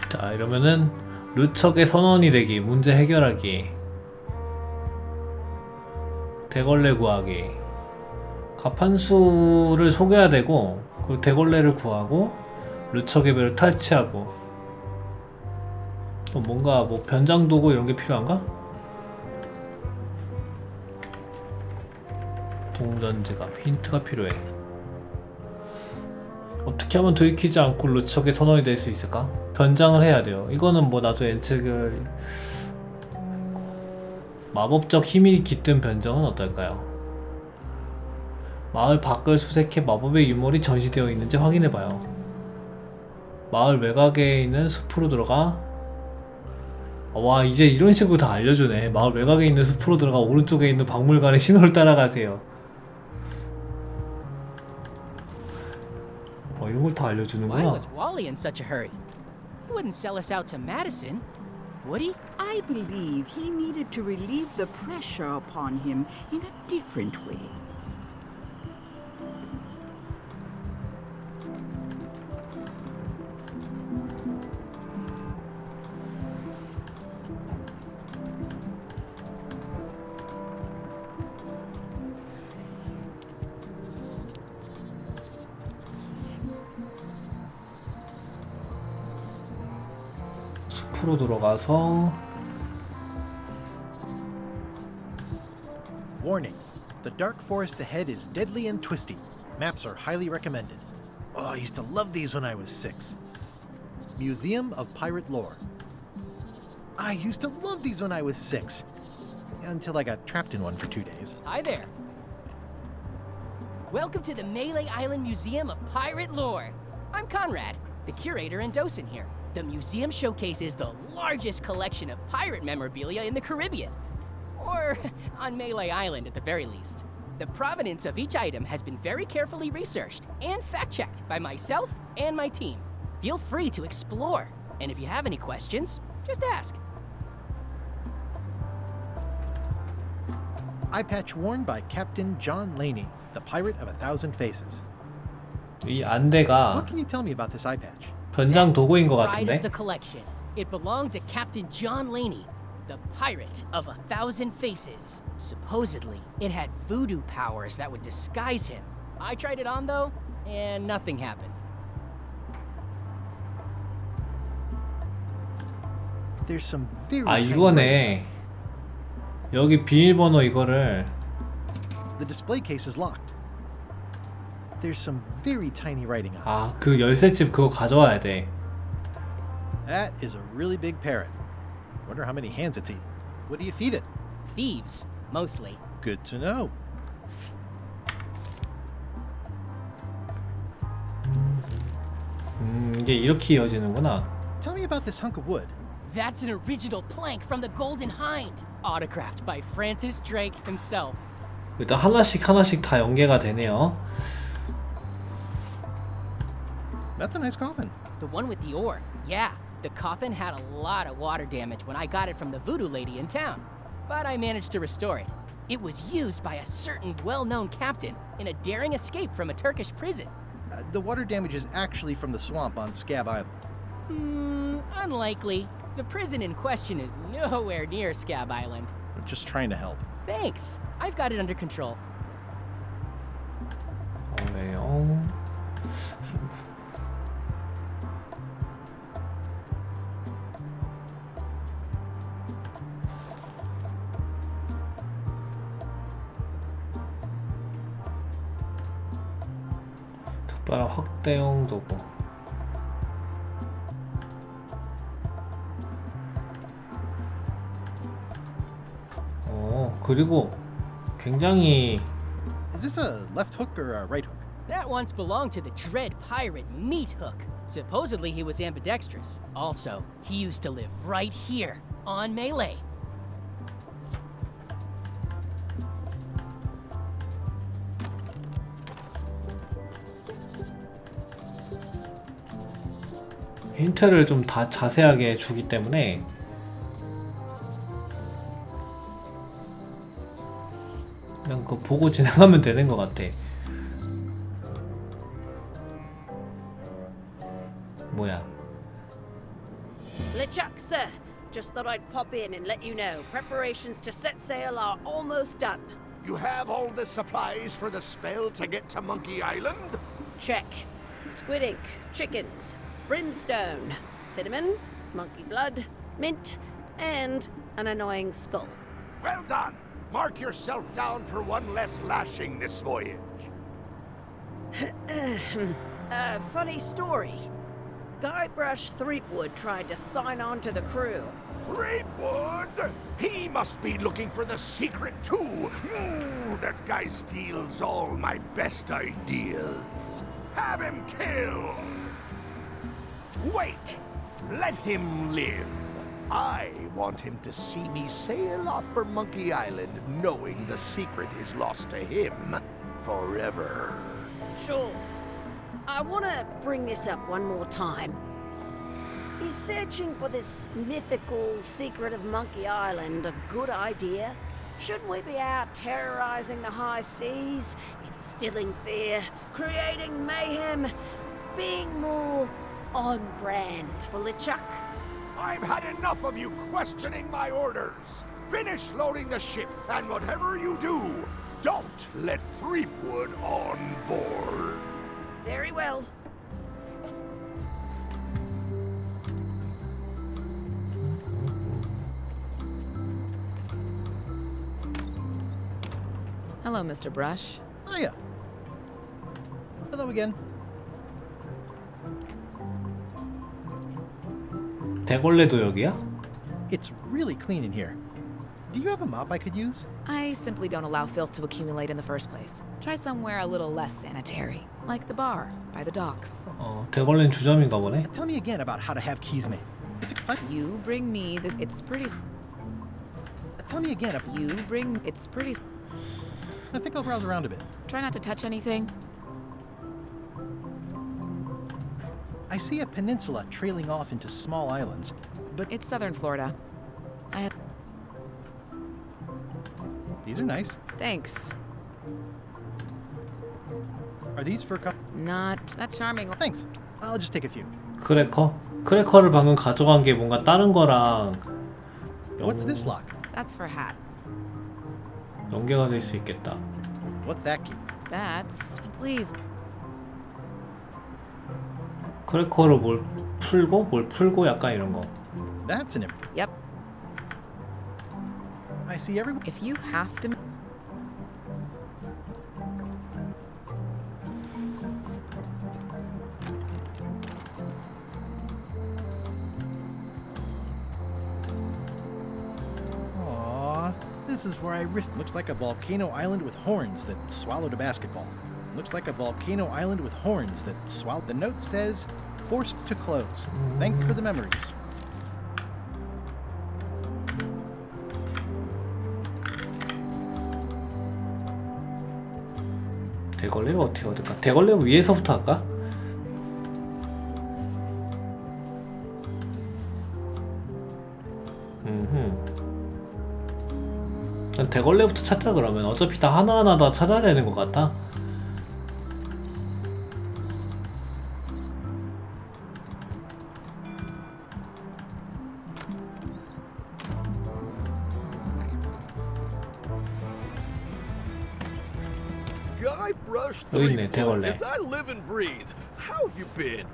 자, 이러면은 루척의 선원이 되기, 문제 해결하기, 대걸레 구하기, 가판수를 속여야 되고, 그 대걸레를 구하고, 루척의 배를 탈취하고. 또 뭔가 뭐 변장 도구 이런 게 필요한가? 동전지갑, 힌트가 필요해. 어떻게 하면 들키지 않고 루척의 선원이 될 수 있을까? 변장을 해야 돼요. 이거는 뭐 나도 엔책을 마법적 힘이 깃든 변장은 어떨까요? 마을 밖을 수색해 마법의 유물이 전시되어 있는지 확인해봐요. 마을 외곽에 있는 숲으로 들어가. 와, 이제 이런 식으로 다 알려주네. 마을 외곽에 있는 숲으로 들어가 오른쪽에 있는 박물관의 신호를 따라가세요. 이런 걸 다 Why 알려주는구나. was Wally in such a hurry? He wouldn't sell us out to Madison, would he? I believe he needed to relieve the pressure upon him in a different way. 숲으로 들어가서. Warning. The dark forest ahead is deadly and twisty. Maps are highly recommended. Oh, I used to love these when I was 6. Museum of Pirate Lore. I used to love these when I was 6. Until I got trapped in one for 2 days. Hi there. Welcome to the Melee Island Museum of Pirate Lore. I'm Conrad, the curator and docent here. The museum showcases the largest collection of pirate memorabilia in the Caribbean. Or on Melee Island at the very least. The provenance of each item has been very carefully researched and fact-checked by myself and my team. Feel free to explore, and if you have any questions, just ask. Eye patch worn by Captain John Laney, the pirate of 1,000 faces. 이 안대가 What can you tell me about this eye patch? 변장 도구인 것 Pride 같은데? of the collection. It belonged to Captain John Laney, the pirate of 1,000 faces. Supposedly, it had voodoo powers that would disguise him. I tried it on though, and nothing happened. There's some very 아, tiny 이거네. 여기 비밀번호 이거를. The display case is locked. There's some very tiny writing on it. 아, 그 열쇠집 그거 가져와야 돼. That is a really big parrot. Wonder how many hands it's eaten. What do you feed it? Thieves, mostly. Good to know. 이게 이렇게 이어지는구나. Tell me about this hunk of wood. That's an original plank from the Golden Hind, autographed by Francis Drake himself. 일단 하나씩 하나씩 다 연계가 되네요. That's a nice coffin. The one with the ore. Yeah, the coffin had a lot of water damage when I got it from the voodoo lady in town. But I managed to restore it. It was used by a certain well-known captain in a daring escape from a Turkish prison. The water damage is actually from the swamp on Scab Island. Unlikely. The prison in question is nowhere near Scab Island. I'm just trying to help. Thanks. I've got it under control. 그래요. 특별한 확대용 도구. 그리고 굉장히 Is this a left hook or a right hook? That once belonged to the dread pirate Meat Hook. Supposedly he was ambidextrous. Also, he used to live right here, on Melee. 힌트를 좀 다 자세하게 주기 때문에 그냥 그거 보고 지나가면 되는 것 같아. 뭐야? LeChuck, sir. Just thought I'd pop in and let you know. Preparations to set sail are almost done. You have all the supplies for the spell to get to Monkey Island? Check. Squid ink, chickens, brimstone, cinnamon, monkey blood, mint, and an annoying skull. Well done! Mark yourself down for one less lashing this voyage. Funny story. Guybrush Threepwood tried to sign on to the crew. Threepwood? He must be looking for the secret too. That guy steals all my best ideas. Have him killed! Wait! Let him live. I want him to see me sail off for Monkey Island knowing the secret is lost to him forever. Sure. I want to bring this up one more time. Is searching for this mythical secret of Monkey Island a good idea? Shouldn't we be out terrorizing the high seas, instilling fear, creating mayhem, being more on brand for LeChuck? I've had enough of you questioning my orders. Finish loading the ship, and whatever you do, don't let Threepwood on board. Very well. Hello, Mr. Brush. Hiya. Hello again. 대걸레도 여기야? It's really clean in here. Do you have a mop I could use? I simply don't allow filth to accumulate in the first place. Try somewhere a little less sanitary, like the bar by the docks. 대걸레는 주점인가 보네. Tell me again about how to have keys made. It's exciting. You bring me this. It's pretty. Tell me again. You bring. It's pretty. I think I'll browse around a bit. Try not to touch anything. I see a peninsula trailing off into small islands, but It's southern Florida. I have. these are nice. Thanks. Are these for Not that charming. Thanks. I'll just take a few. 크래커? 크래커를 방금 가져간 게 뭔가 다른 거랑 What's this lock? That's for hat. 연계가 될 수 있겠다. What's that key? That's. Please. 크래커로 뭘 풀고 약간 이런 거. That's an Yep. I see everyone. If you have to. Aww, this is where I risked. Looks like a volcano island with horns that swallowed a basketball. Looks like a volcano island with horns that swallowed. The note says, forced to close. Thanks for the memories. 대걸레를 어떻게 얻을까? 대걸레 위에서부터 할까? 난 대걸레부터 찾자. 그러면 어차피 다 하나하나 다 찾아야 되는 것 같아. Guybrush 여기 있네, Threepwood, 대걸레. as I live and breathe. How have you been?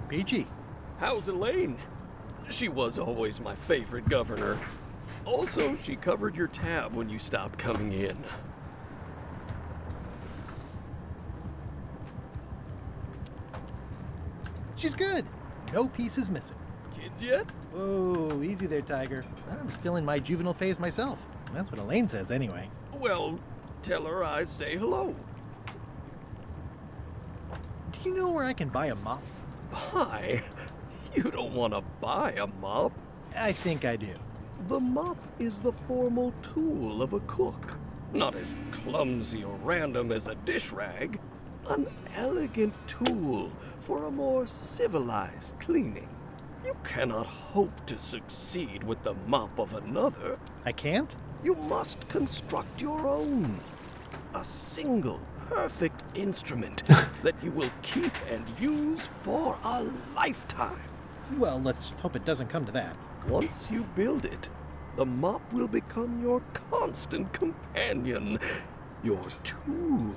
Peachy. How's Elaine? She was always my favorite governor. Also, she covered your tab when you stopped coming in. She's good. No pieces missing. Kids yet? Whoa, easy there, Tiger. I'm still in my juvenile phase myself. That's what Elaine says anyway. Well, tell her I say hello. Do you know where I can buy a mop? Buy? You don't want to buy a mop. I think I do. The mop is the formal tool of a cook. Not as clumsy or random as a dish rag. An elegant tool for a more civilized cleaning. You cannot hope to succeed with the mop of another. I can't? You must construct your own. A single, perfect instrument that you will keep and use for a lifetime. Well, let's hope it doesn't come to that. Once you build it, the mop will become your constant companion, your tool,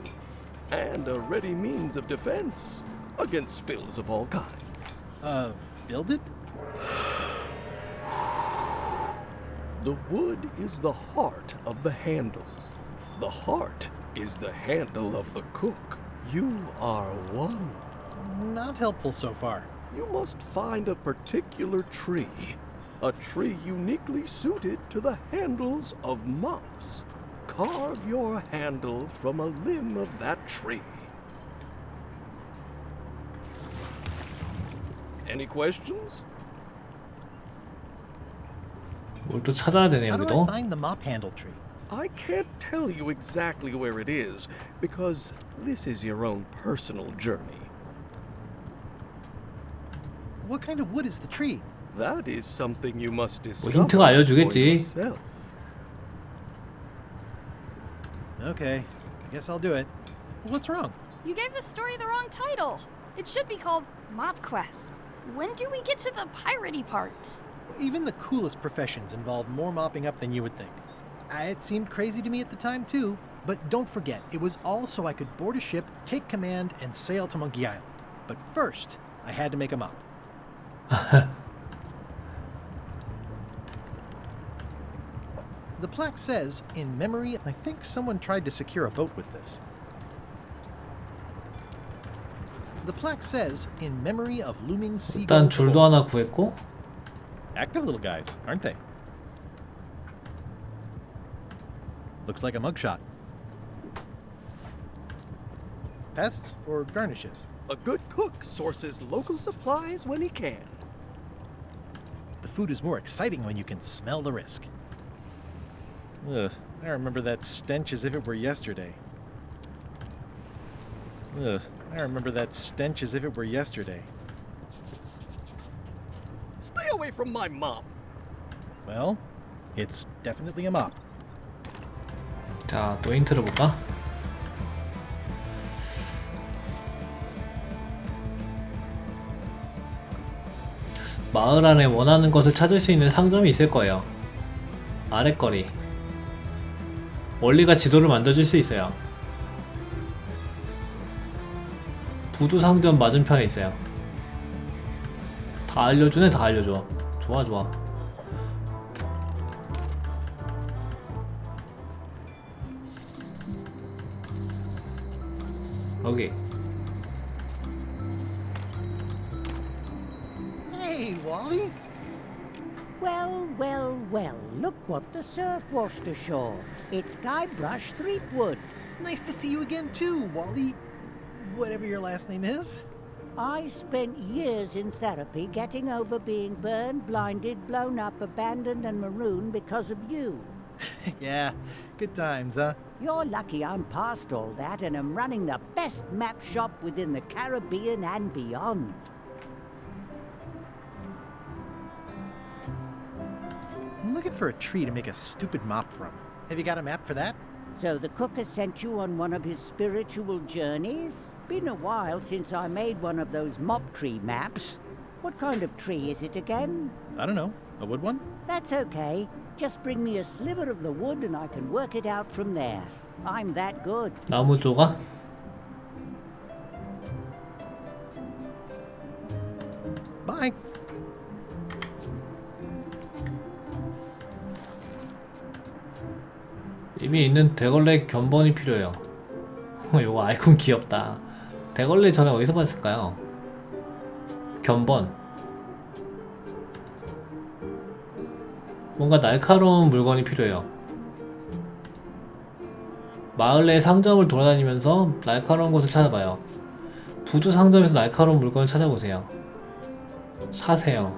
and a ready means of defense against spills of all kinds. Build it? The wood is the heart of the handle. The heart is the handle of the cook. You are one. Not helpful so far. You must find a particular tree. A tree uniquely suited to the handles of mops. Carve your handle from a limb of that tree. Any questions? 뭘 또 찾아야 되네 How do I 여기도. find the mop handle tree? I can't tell you exactly where it is, because this is your own personal journey. What kind of wood is the tree? That is something you must 뭐 discover 힌트가 for 알려주겠지. yourself. Okay, I guess I'll do it. What's wrong? You gave the story the wrong title. It should be called Mop Quest. When do we get to the piratey parts? Even the coolest professions involve more mopping up than you would think. It seemed crazy to me at the time too, but don't forget, it was all so I could board a ship, take command, and sail to Monkey Island. But first, I had to make a mop. The plaque says, in memory, I think someone tried to secure a boat with this. The plaque says, in memory of looming seagull. 일단 줄도 하나 구했고. Active little guys, aren't they? Looks like a mugshot. Pests or garnishes? A good cook sources local supplies when he can. The food is more exciting when you can smell the risk. Ugh, I remember that stench as if it were yesterday. Ugh, I remember that stench as if it were yesterday. Stay away from my mop. Well, it's definitely a mop. 자, 또 힌트를 볼까? 마을 안에 원하는 것을 찾을 수 있는 상점이 있을 거예요. 아랫거리. 원리가 지도를 만들어줄 수 있어요. 부두 상점 맞은편에 있어요. 다 알려주네, 다 알려줘. 좋아, 좋아. 여기. Hey, Wally! Well, well, well, look what the surf washed ashore. It's Guybrush Threepwood. Nice to see you again too, Wally. Whatever your last name is. I spent years in therapy getting over being burned, blinded, blown up, abandoned, and marooned because of you. Yeah, good times, huh? You're lucky I'm past all that and am running the best map shop within the Caribbean and beyond. I'm looking for a tree to make a stupid mop from. Have you got a map for that? So the cook has sent you on one of his spiritual journeys? Been a while since I made one of those mop tree maps. What kind of tree is it again? I don't know. A wood one? That's okay. Just bring me a sliver of the wood and I can work it out from there. I'm that good. 나무 조각? Bye. 이미 있는 대걸레 견본이 필요해요. 이거 아이콘 귀엽다. 대걸레 전에 어디서 봤을까요? 견본. 뭔가 날카로운 물건이 필요해요. 마을 내 상점을 돌아다니면서 날카로운 곳을 찾아봐요. 부두 상점에서 날카로운 물건을 찾아보세요. 사세요.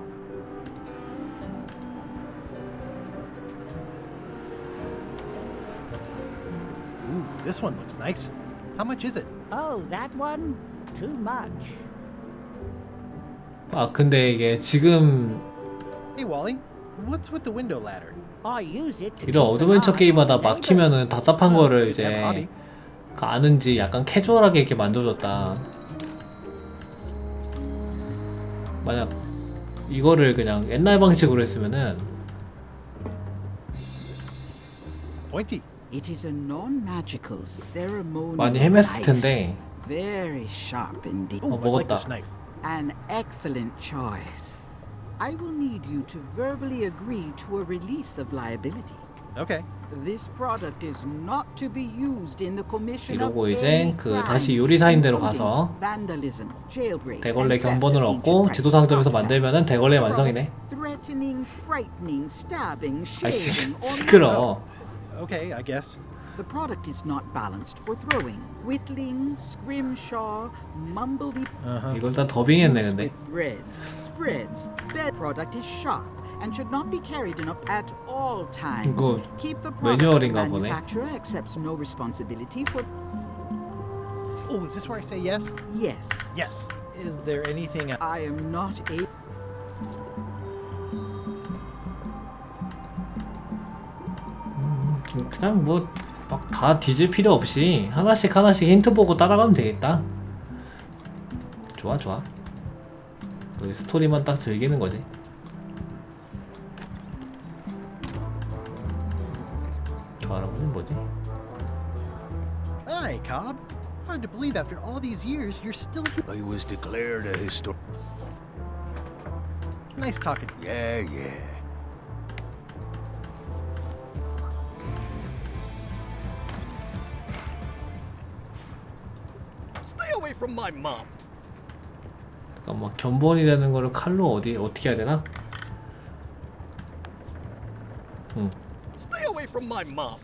Ooh, this one looks nice. How much is it? Oh, that one? Too much. 아 근데 이게 지금 Hey, Wally. What's with the window ladder? I use it to 이런 keep an 어드벤처 eye 게임하다 on 막히면은 답답한 거를 so you have a hobby. 이제 아는지 약간 캐주얼하게 이렇게 만들어줬다. 만약 이거를 그냥 옛날 방식으로 했으면은 Pointy. It is a non-magical ceremonial 많이 헤맸을 knife. 텐데. Very sharp indeed. Ooh, I like 먹었다. this knife. An excellent choice. I will need you to verbally agree to a release of liability. Okay. This product is not to be used in the commission of 이러고 이제 any 그 crime, 다시 요리사인대로 including 가서 vandalism, jailbreak, 대걸레 and theft 견본을 of 얻고 ancient 지도 상점에서 precious 만들면은 대걸레 완성이네. threatening, frightening, stabbing, 아이씨 shaving, or 시끄러. Okay, I guess. The product is not balanced for throwing. Whittling, scrimshaw, mumbledy. 이걸 다 더빙했네 근데. With breads, spreads. Bed product is sharp and should not be carried in up at all times. 이거 Keep the product. 매뉴얼인가 보네. Manufacturer accepts no responsibility for. Oh, is this where I say yes? Yes. Yes. Is there anything I am not a. 그냥 뭐 막 다 뒤질 필요 없이 하나씩 하나씩 힌트 보고 따라가면 되겠다. 좋아 좋아. 여기 스토리만 딱 즐기는 거지. 좋아라고는 뭐지? Hi, Cobb. Hard to believe after all these years you're still here. I was declared a historian. Nice talking to you. Yeah. Stay away from my mom. 그러니까 뭐 견본이라는 거를 칼로 어떻게 해야 되나? Stay away from my mom.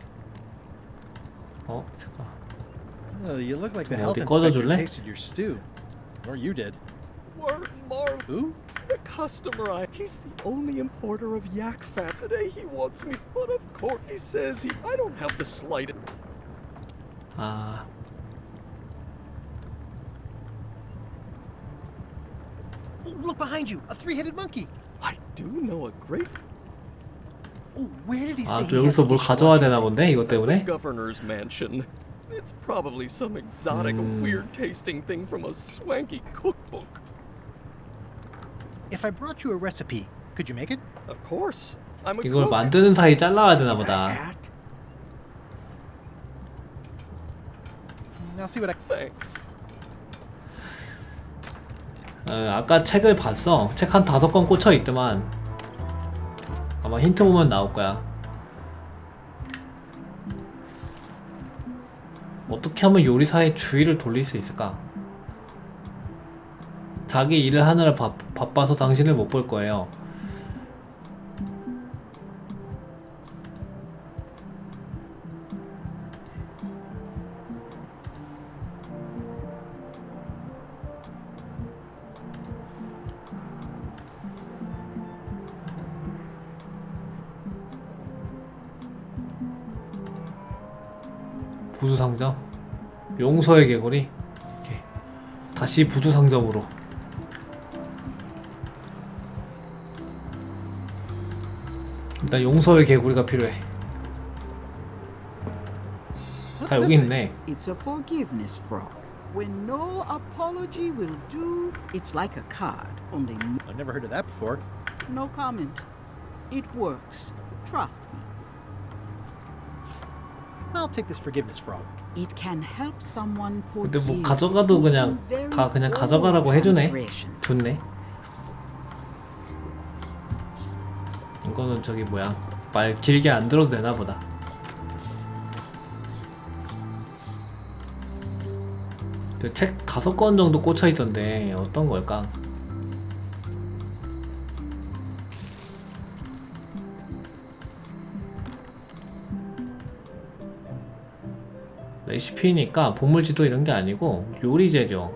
잠깐. You look like the 좀 health 어디 inspector 꺼져줄래? tasted your stew. Or you did. Marv. Who? The customer. He's the only importer of yak fat today. He wants me, but of course he says I don't have the slightest. 아. Oh, look behind you. A three-headed monkey. I do know a great. Oh, where did he say? 또 여기서 뭘 가져와야 되나 본데 이것 때문에? The governor's mansion. It's probably some exotic, weird-tasting thing from a swanky cookbook. If I brought you a recipe, could you make it? Of course. I'm a 이걸 cook. 만드는 사이 잘라야 되나 보다. I'll see what I. Thanks. 아까 책을 봤어. 책 한 5권 꽂혀 있더만. 아마 힌트 보면 나올 거야. 어떻게 하면 요리사의 주의를 돌릴 수 있을까? 자기 일을 하느라 바빠서 당신을 못 볼 거예요. 부두상점? 용서의 개구리? 오케이. 다시 부두상점으로. 일단 용서의 개구리가 필요해. 다 여기 있네. It's a forgiveness frog. When no apology will do, it's like a card, only I've never heard of that before. no comment. It works. Trust me. I'll take this forgiveness frog. It can help someone 근데 forgive 뭐 가져가도 그냥 even 다 그냥 very 가져가라고 old 해주네. transgressions. 좋네. 이거는 저기 뭐야, 말 길게 안 들어도 되나 보다. 그 책 5권 정도 꽂혀 있던데 어떤 걸까? 레시피니까 보물지도 이런 게 아니고 요리 재료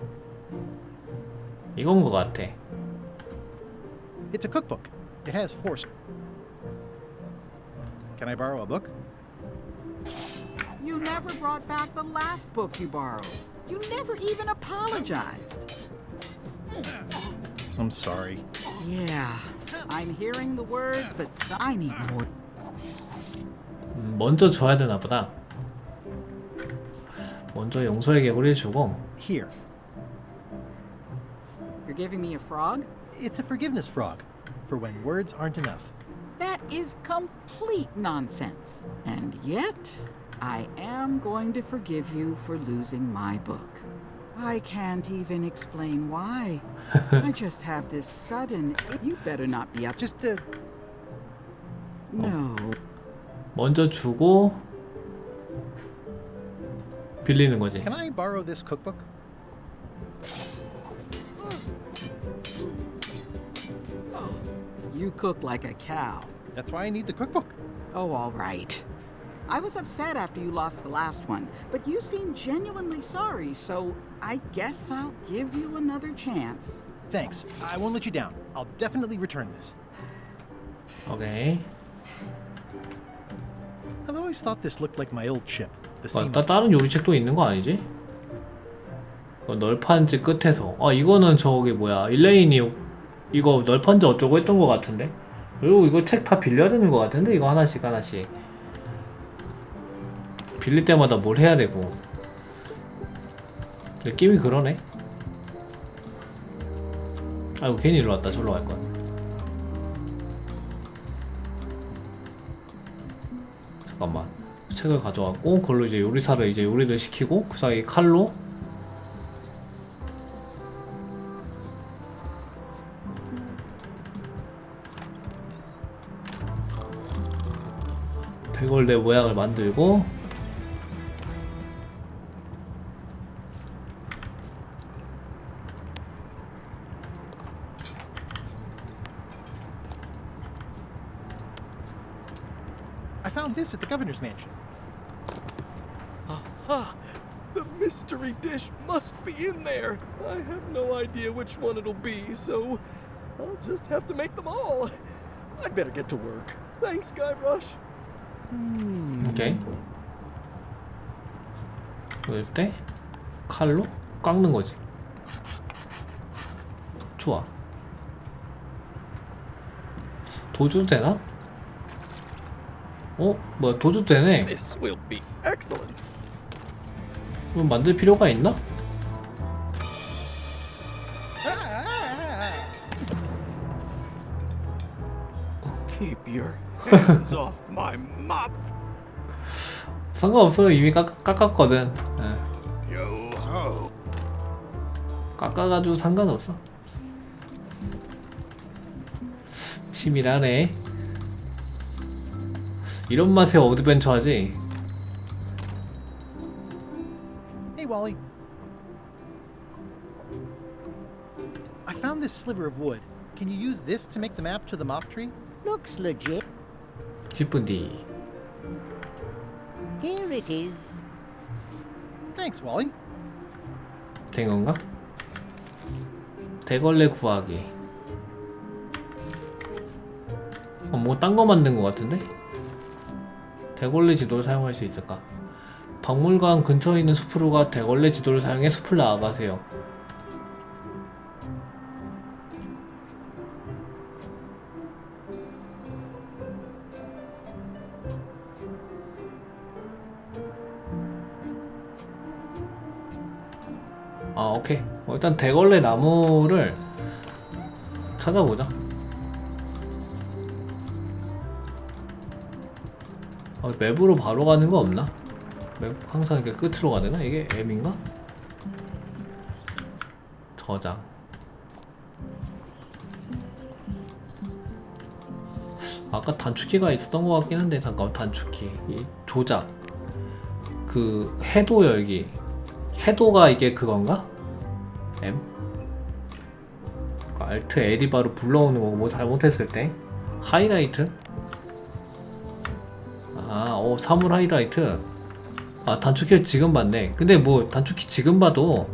이건 거 같아. It's a cookbook. It has 4. Can I borrow a book? You never brought back the last book you borrowed. You never even apologized. I'm sorry. Yeah, I'm hearing the words, but I need more. 먼저 줘야 되나 보다. 먼저 용서의 개구리를 주고. Here. You're giving me a frog? It's a forgiveness frog, for when words aren't enough. That is complete nonsense. And yet, I am going to forgive you for losing my book. I can't even explain why. I just have this sudden... You better not be up... Just a... No. 먼저 주고 빌리는 거지. Can I borrow this cookbook? You cook like a cow. That's why I need the cookbook. Oh, all right. I was upset after you lost the last one, but you seemed genuinely sorry, so I guess I'll give you another chance. Thanks. I won't let you down. I'll definitely return this. 오케이. I've always thought this looked like my old ship. The sea 다른 요리책도 있는 거 아니지? 널판지 끝에서. 아 이거는 저기 뭐야 일레인이 이거 널판지 어쩌고 했던 거 같은데. 그리고 이거 책 다 빌려야 되는 거 같은데 이거 하나씩 하나씩. 빌릴 때마다 뭘 해야 되고. 느낌이 그러네. 아이고 괜히 일로 왔다. 저로 갈 거야. 잠깐만. 책을 가져왔고 그걸로 이제 요리사를 이제 요리를 시키고 그 사이 칼로 대걸레 모양을 만들고 I found this at the governor's mansion. Aha! The mystery dish must be in there. I have no idea which one it'll be, so I'll just have to make them all. I'd better get to work. Thanks, Guybrush. 오케이. 그럴 때 칼로 깎는 거지. 좋아. 도주도 되나? 어? 뭐야 도주도 되네. This will be excellent. 그럼 만들 필요가 있나? Keep your hands off my mop. 상관없어. 이미 깎았거든. Yo-ho. 깎아가지고 상관없어. 치밀하네. 이런 맛에 어드벤처 하지. Hey, Wally. I found this sliver of wood. Can you use this to make the map to the mop tree? Looks legit. 10분 뒤. Here it is. Thanks, Wally. 된 건가? 대걸레 구하기. 뭐 딴 거 만든 거 같은데? 대걸레 지도를 사용할 수 있을까? 박물관 근처에 있는 숲으로 가 대걸레 지도를 사용해 숲을 나아가세요. 아 오케이. 일단 대걸레 나무를 찾아보자. 맵으로 바로 가는 거 없나? 맵 항상 이렇게 끝으로 가되나? 이게 M인가? 저장. 아까 단축키가 있었던 것 같긴 한데 잠깐 단축키 이 조작 그 해도 열기 해도가 이게 그건가? M? 알트 L이 바로 불러오는 거고 뭐 잘못했을 때 하이라이트? 사물 하이라이트. 단축키를 지금 봤네. 근데 뭐 단축키 지금 봐도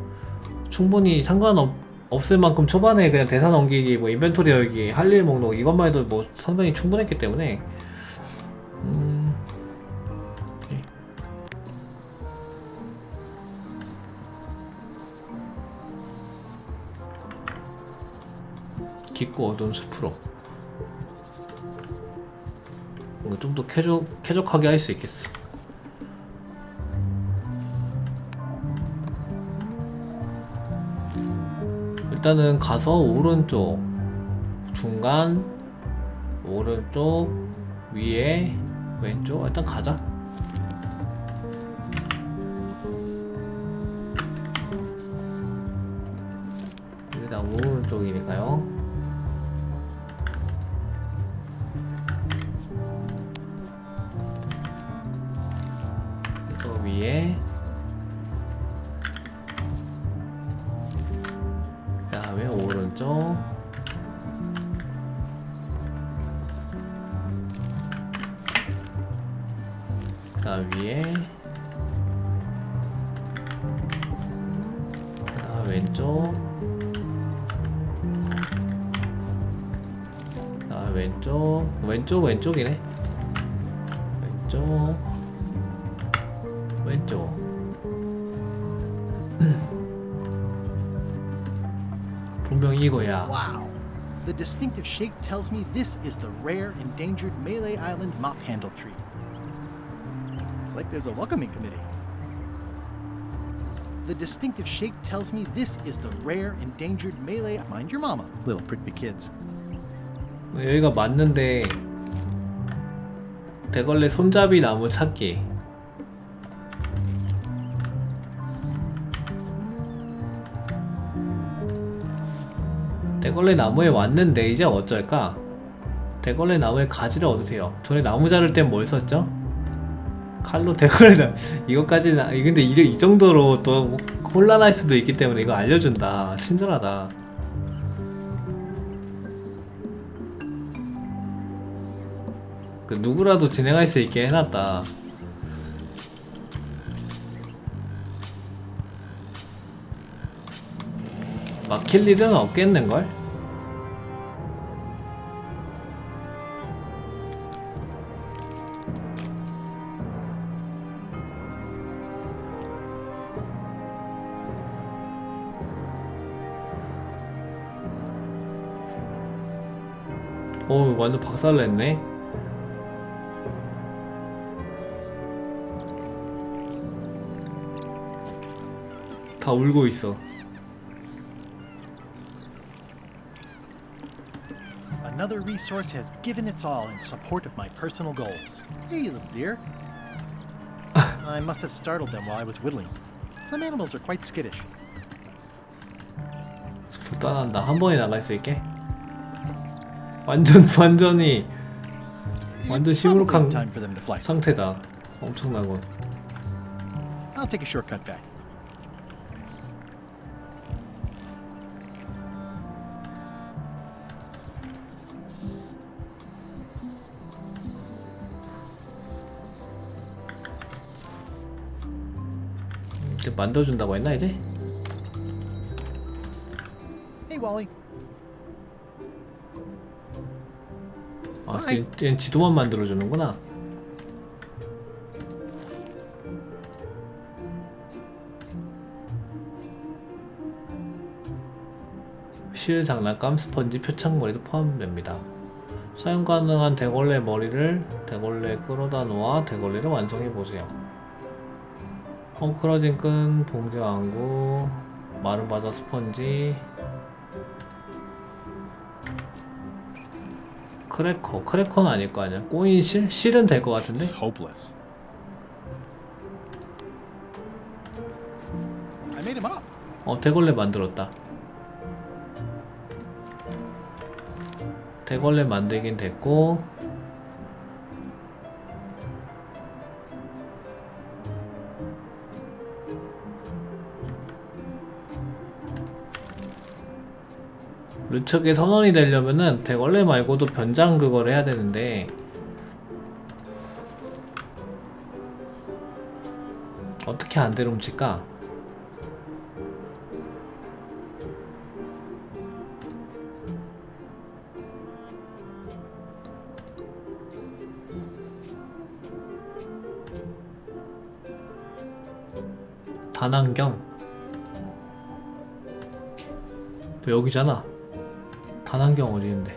충분히 상관없을 만큼 초반에 그냥 대사 넘기기, 뭐 인벤토리 열기, 할 일 목록 이것만 해도 뭐 상당히 충분했기 때문에 오케이. 깊고 어두운 숲으로 좀 더 쾌적하게 할 수 있겠어. 일단은 가서 오른쪽, 중간, 오른쪽, 위에, 왼쪽. 일단 가자. 여기다 오른쪽이니까요. 또 위에, 그 다음에 오른쪽, 그 다음 위에, 그 다음 왼쪽, 그 다음 왼쪽이네. 왼쪽. 분명히 이거야. Wow. The distinctive shape tells me this is the rare endangered Malay Island mop handle tree. It's like there's a welcoming committee. The distinctive shape tells me this is the rare endangered Malay. Mind your mama, little prickly kids. 여기가 맞는데 대걸레 손잡이 나무 찾기. 대걸레 나무에 왔는데 이제 어쩔까? 대걸레 나무에 가지를 얻으세요. 전에 나무 자를 땐 뭘 썼죠? 칼로 대걸레 이것까지는 근데 이 정도로 또 혼란할 수도 있기 때문에 이거 알려준다. 친절하다. 그 누구라도 진행할 수 있게 해놨다. 막힐 일은 없겠는걸? 오, 완전 박살냈네. 다 울고 있어. Another resource has given its all in support of my personal goals. Hey, little dear. I must have startled them while I was whittling. Some animals are quite skittish. 불단한다. 한 번에 나갈 수 있게. 완전히 완전 시무룩한 상태다. 엄청나고. I'll take a shortcut back. 이제 만들어준다고 했나 이제? Hey, Wally. 아, 얘는 지도만 만들어주는구나. 실, 장난감, 스펀지, 표창머리도 포함됩니다. 사용 가능한 대걸레 머리를 대걸레에 끌어다 놓아 대걸레를 완성해보세요. 헝클어진 끈, 봉제 왕구, 마른 바다 스펀지, 크래커는 아닐 거 아니야. 꼬인 실은 될 것 같은데. It's hopeless. I made him up. 대걸레 만들었다. 대걸레 만들긴 됐고, 루척의 선원이 되려면은 대걸레 말고도 변장 그걸 해야 되는데 어떻게 안 되lum칠까? 단안경 여기잖아. 단안경 어디 있는데?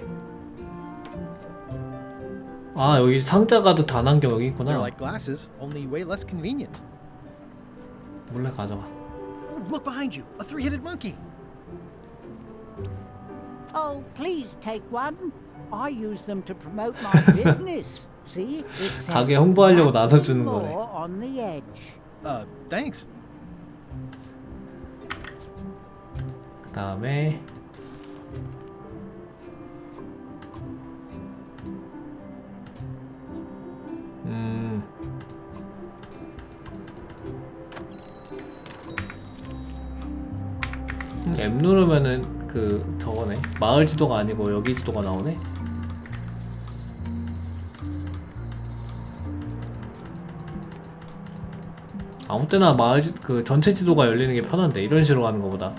아 여기 상자가도 다단경 여기 있구나. They're like glasses, only way less convenient. 몰래 가져가. Oh, look behind you, a three-headed monkey. Oh, please take one. I use them to promote my business. See? It says 가게 홍보하려고 "Maps 나서 주는 and 거네. more on the edge." Thanks. 그 다음에 M 누르면은 그 저거네. 마을 지도가 아니고 여기 지도가 나오네. 아무 때나 마을 그 전체 지도가 열리는 게 편한데 이런 식으로 가는 것보다.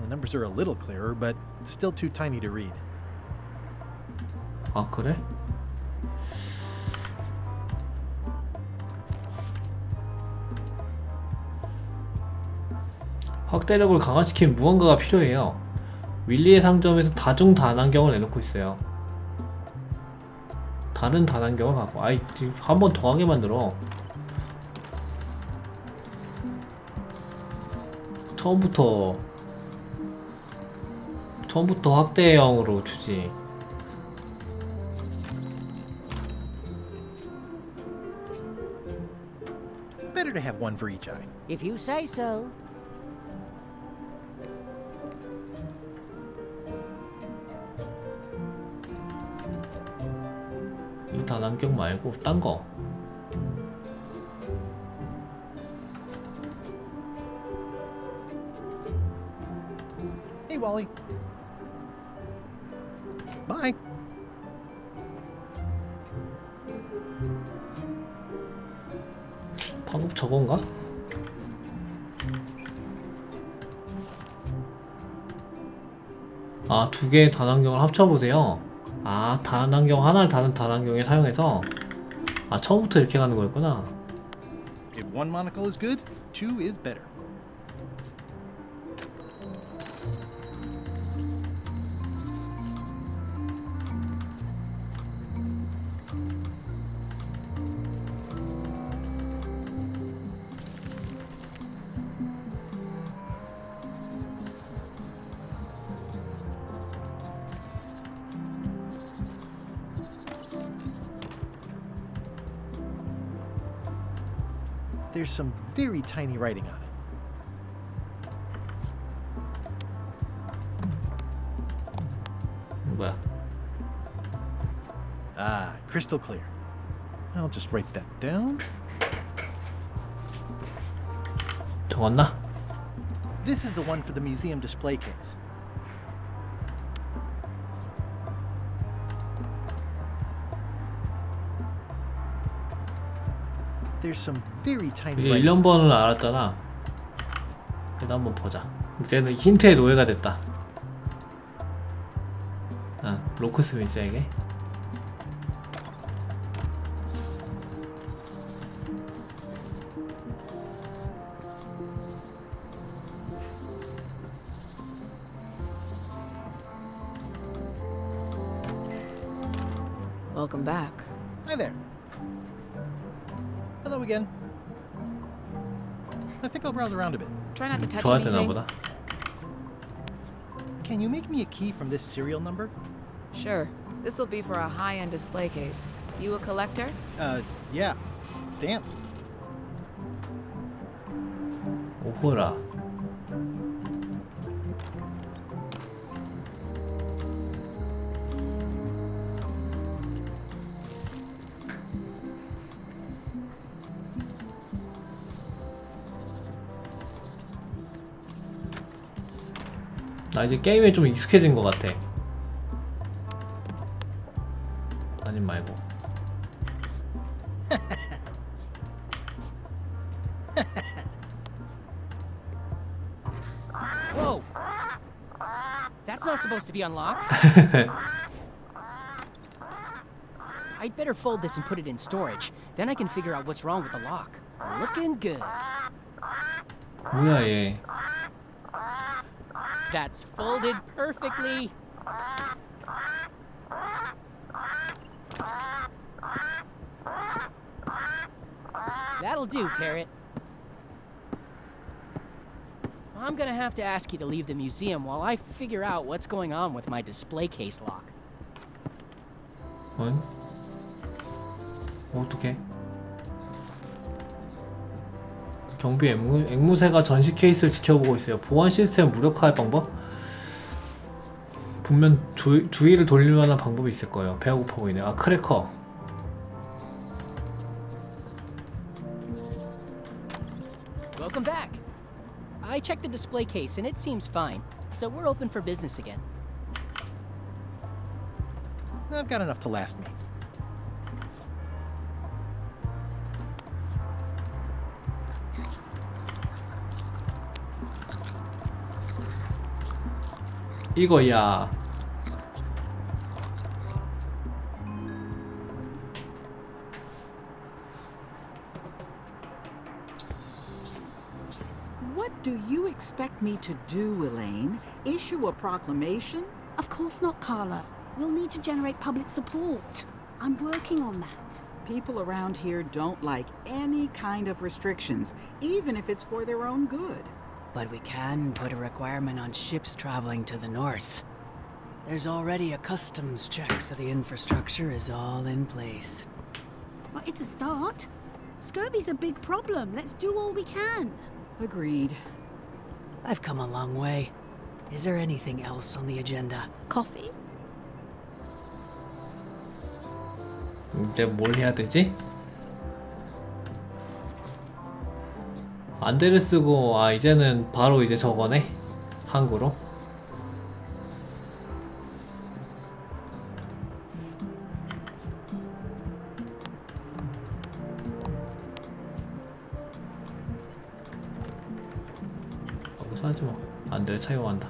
The numbers are a little clearer, but still too tiny to read. 아 그래? 확대력을 강화시킨 무언가가 필요해요. 윌리의 상점에서 다중 다단경을 내놓고 있어요. 다른 다단경을 갖고 아이 한 번 더 하게 만들어. 처음부터 확대형으로 주지. Better to have one for each eye. If you say so. 이 다단경 말고 딴 거. Hey, Wally. Bye. 방금 저건가? 아, 두 개의 다단경을 합쳐보세요. 아, 다단경 하나를 다른 다단경에 사용해서 아, 처음부터 이렇게 가는 거였구나. If one monocle is good, two is better. There's some very tiny writing on it. 뭐야? Ah, crystal clear. I'll just write that down. 적었나? This is the one for the museum display case. There's some very tiny 이게 writing. 1년 번을 알았잖아. 그래도 한번 보자. 이제는 힌트의 노예가 됐다. 아, 로크스미스에게. Welcome back. Hi there. Hello again. I think I'll browse around a bit. Try not to touch 좋아야 되나 anything. 보다. Can you make me a key from this serial number? Sure. This will be for a high-end display case. You a collector? Yeah. Stamps. 오호라. 나 이제 게임에 좀 익숙해진 것 같아. 아님 말고. Whoa! That's not supposed to be unlocked. I'd better fold this and put it in storage. Then I can figure out what's wrong with the lock. Looking good. 뭐야 얘. That's folded perfectly. That'll do, Parrot. I'm gonna have to ask you to leave the museum while I figure out what's going on with my display case lock. 응? 어떡해? 경비 앵무새가 전시 케이스를 지켜보고 있어요. 보안 시스템을 무력화할 방법? 분명 주의를 돌릴 만한 방법이 있을 거예요. 배가 고파 보이네. 아, 크래커. Welcome back. I checked the display case and it seems fine, so we're open for business again. I've got enough to last me. 이거야. What do you expect me to do, Elaine? Issue a proclamation? Of course not, Carla. We'll need to generate public support. I'm working on that. People around here don't like any kind of restrictions, even if it's for their own good. But we can put a requirement on ships traveling to the north. There's already a customs check, so the infrastructure is all in place. Well, it's a start. Scurvy's a big problem. Let's do all we can. Agreed. I've come a long way. Is there anything else on the agenda? Coffee? 이제 뭘 해야 되지? 안대를 쓰고 이제는 바로 이제 저거네. 항구로. 거기서 하지 마. 안대를 착용한다.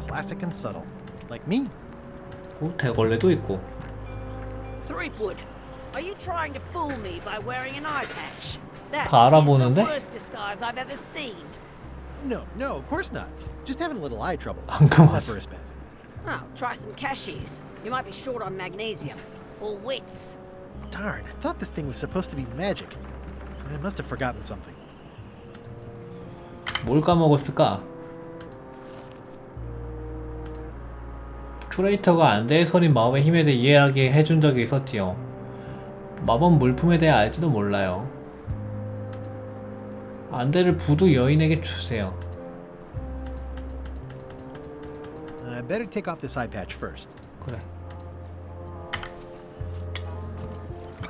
Classic and subtle. Like me. 대걸레도 있고. Threepwood, are you trying to fool me by wearing an eye patch? That 다 is the 알아보는데? worst disguise I've ever seen. No, of course not. Just having a little eye trouble. 깜깜하지. Not for a spasm. Oh, try some cashews. You might be short on magnesium. Or wits. Darn, I thought this thing was supposed to be magic. I must have forgotten something. 뭘 까먹었을까? 큐레이터가 안대에 서린 마법의 힘에 대해 이해하게 해준 적이 있었지요. 마법 물품에 대해 알지도 몰라요. 안대를 부두 여인에게 주세요. I better take off this eye patch first. 그래.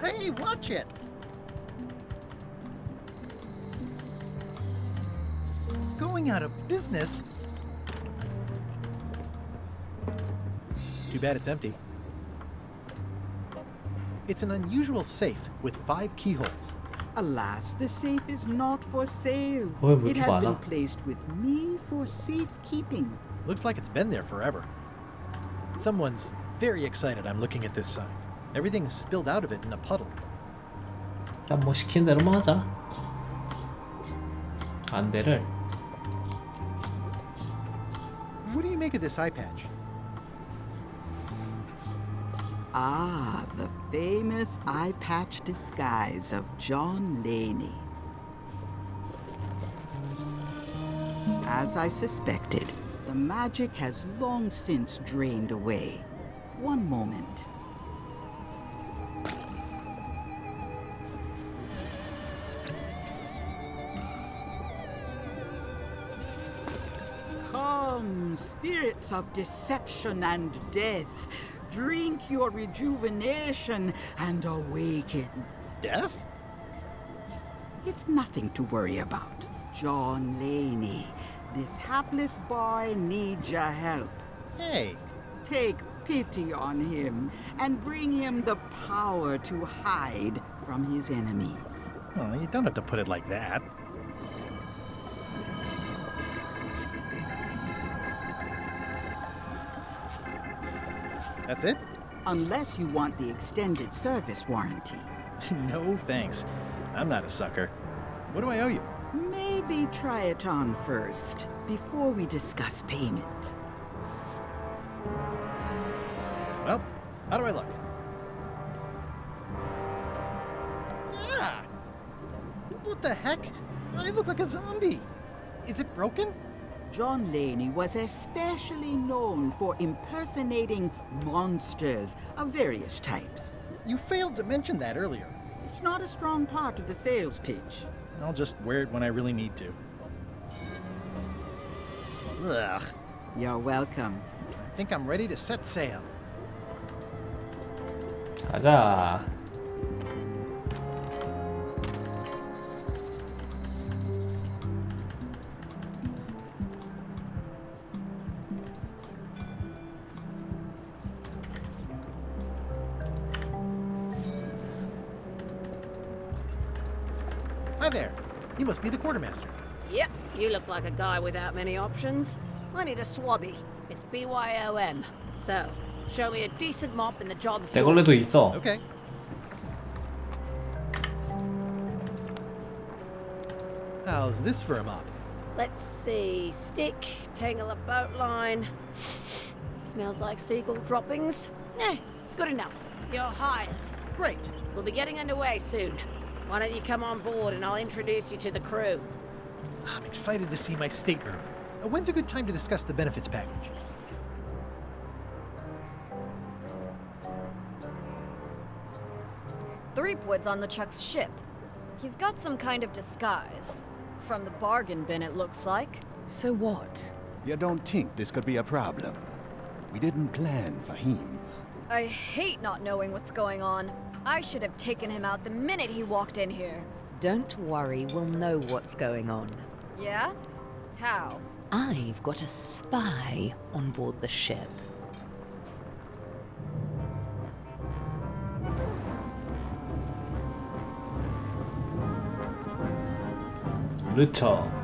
Hey, watch it! Going out of business? Too bad it's empty. It's an unusual safe with 5 keyholes. Alas, the safe is not for sale. 왜 It 이렇게 has been 많아? placed with me for safekeeping. Looks like it's been there forever. Someone's very excited I'm looking at this sign. Everything's spilled out of it in a puddle. 일단 뭐 시킨 대로만 하자. 안대를 What do you make of this eye patch? Ah, the famous eye patch disguise of John Laney. As I suspected, the magic has long since drained away. One moment. Come, spirits of deception and death, drink your rejuvenation and awaken. Death? It's nothing to worry about. John Laney, this hapless boy needs your help. Hey. Take pity on him and bring him the power to hide from his enemies. Oh, you don't have to put it like that. That's it? Unless you want the extended service warranty. No, thanks. I'm not a sucker. What do I owe you? Maybe try it on first, before we discuss payment. Well, how do I look? Yeah! What the heck? I look like a zombie. Is it broken? John Laney was especially known for impersonating monsters of various types. You failed to mention that earlier. It's not a strong part of the sales pitch. I'll just wear it when I really need to. Ugh. You're welcome. I think I'm ready to set sail. 가자. Hi there. You must be the quartermaster. Yep, you look like a guy without many options. I need a swabby. It's BYOM. So, show me a decent mop and the job's 대걸레도 yours. 있어. Okay. How's this for a mop? Let's see. Stick, tangle a boat line. Smells like seagull droppings. Good enough. You're hired. Great. We'll be getting underway soon. Why don't you come on board and I'll introduce you to the crew. I'm excited to see my stateroom. When's a good time to discuss the benefits package? Threepwood's on the Chuck's ship. He's got some kind of disguise. From the bargain bin, it looks like. So what? You don't think this could be a problem? We didn't plan for him. I hate not knowing what's going on. I should have taken him out the minute he walked in here. Don't worry, we'll know what's going on. Yeah? How? I've got a spy on board the ship. 르처.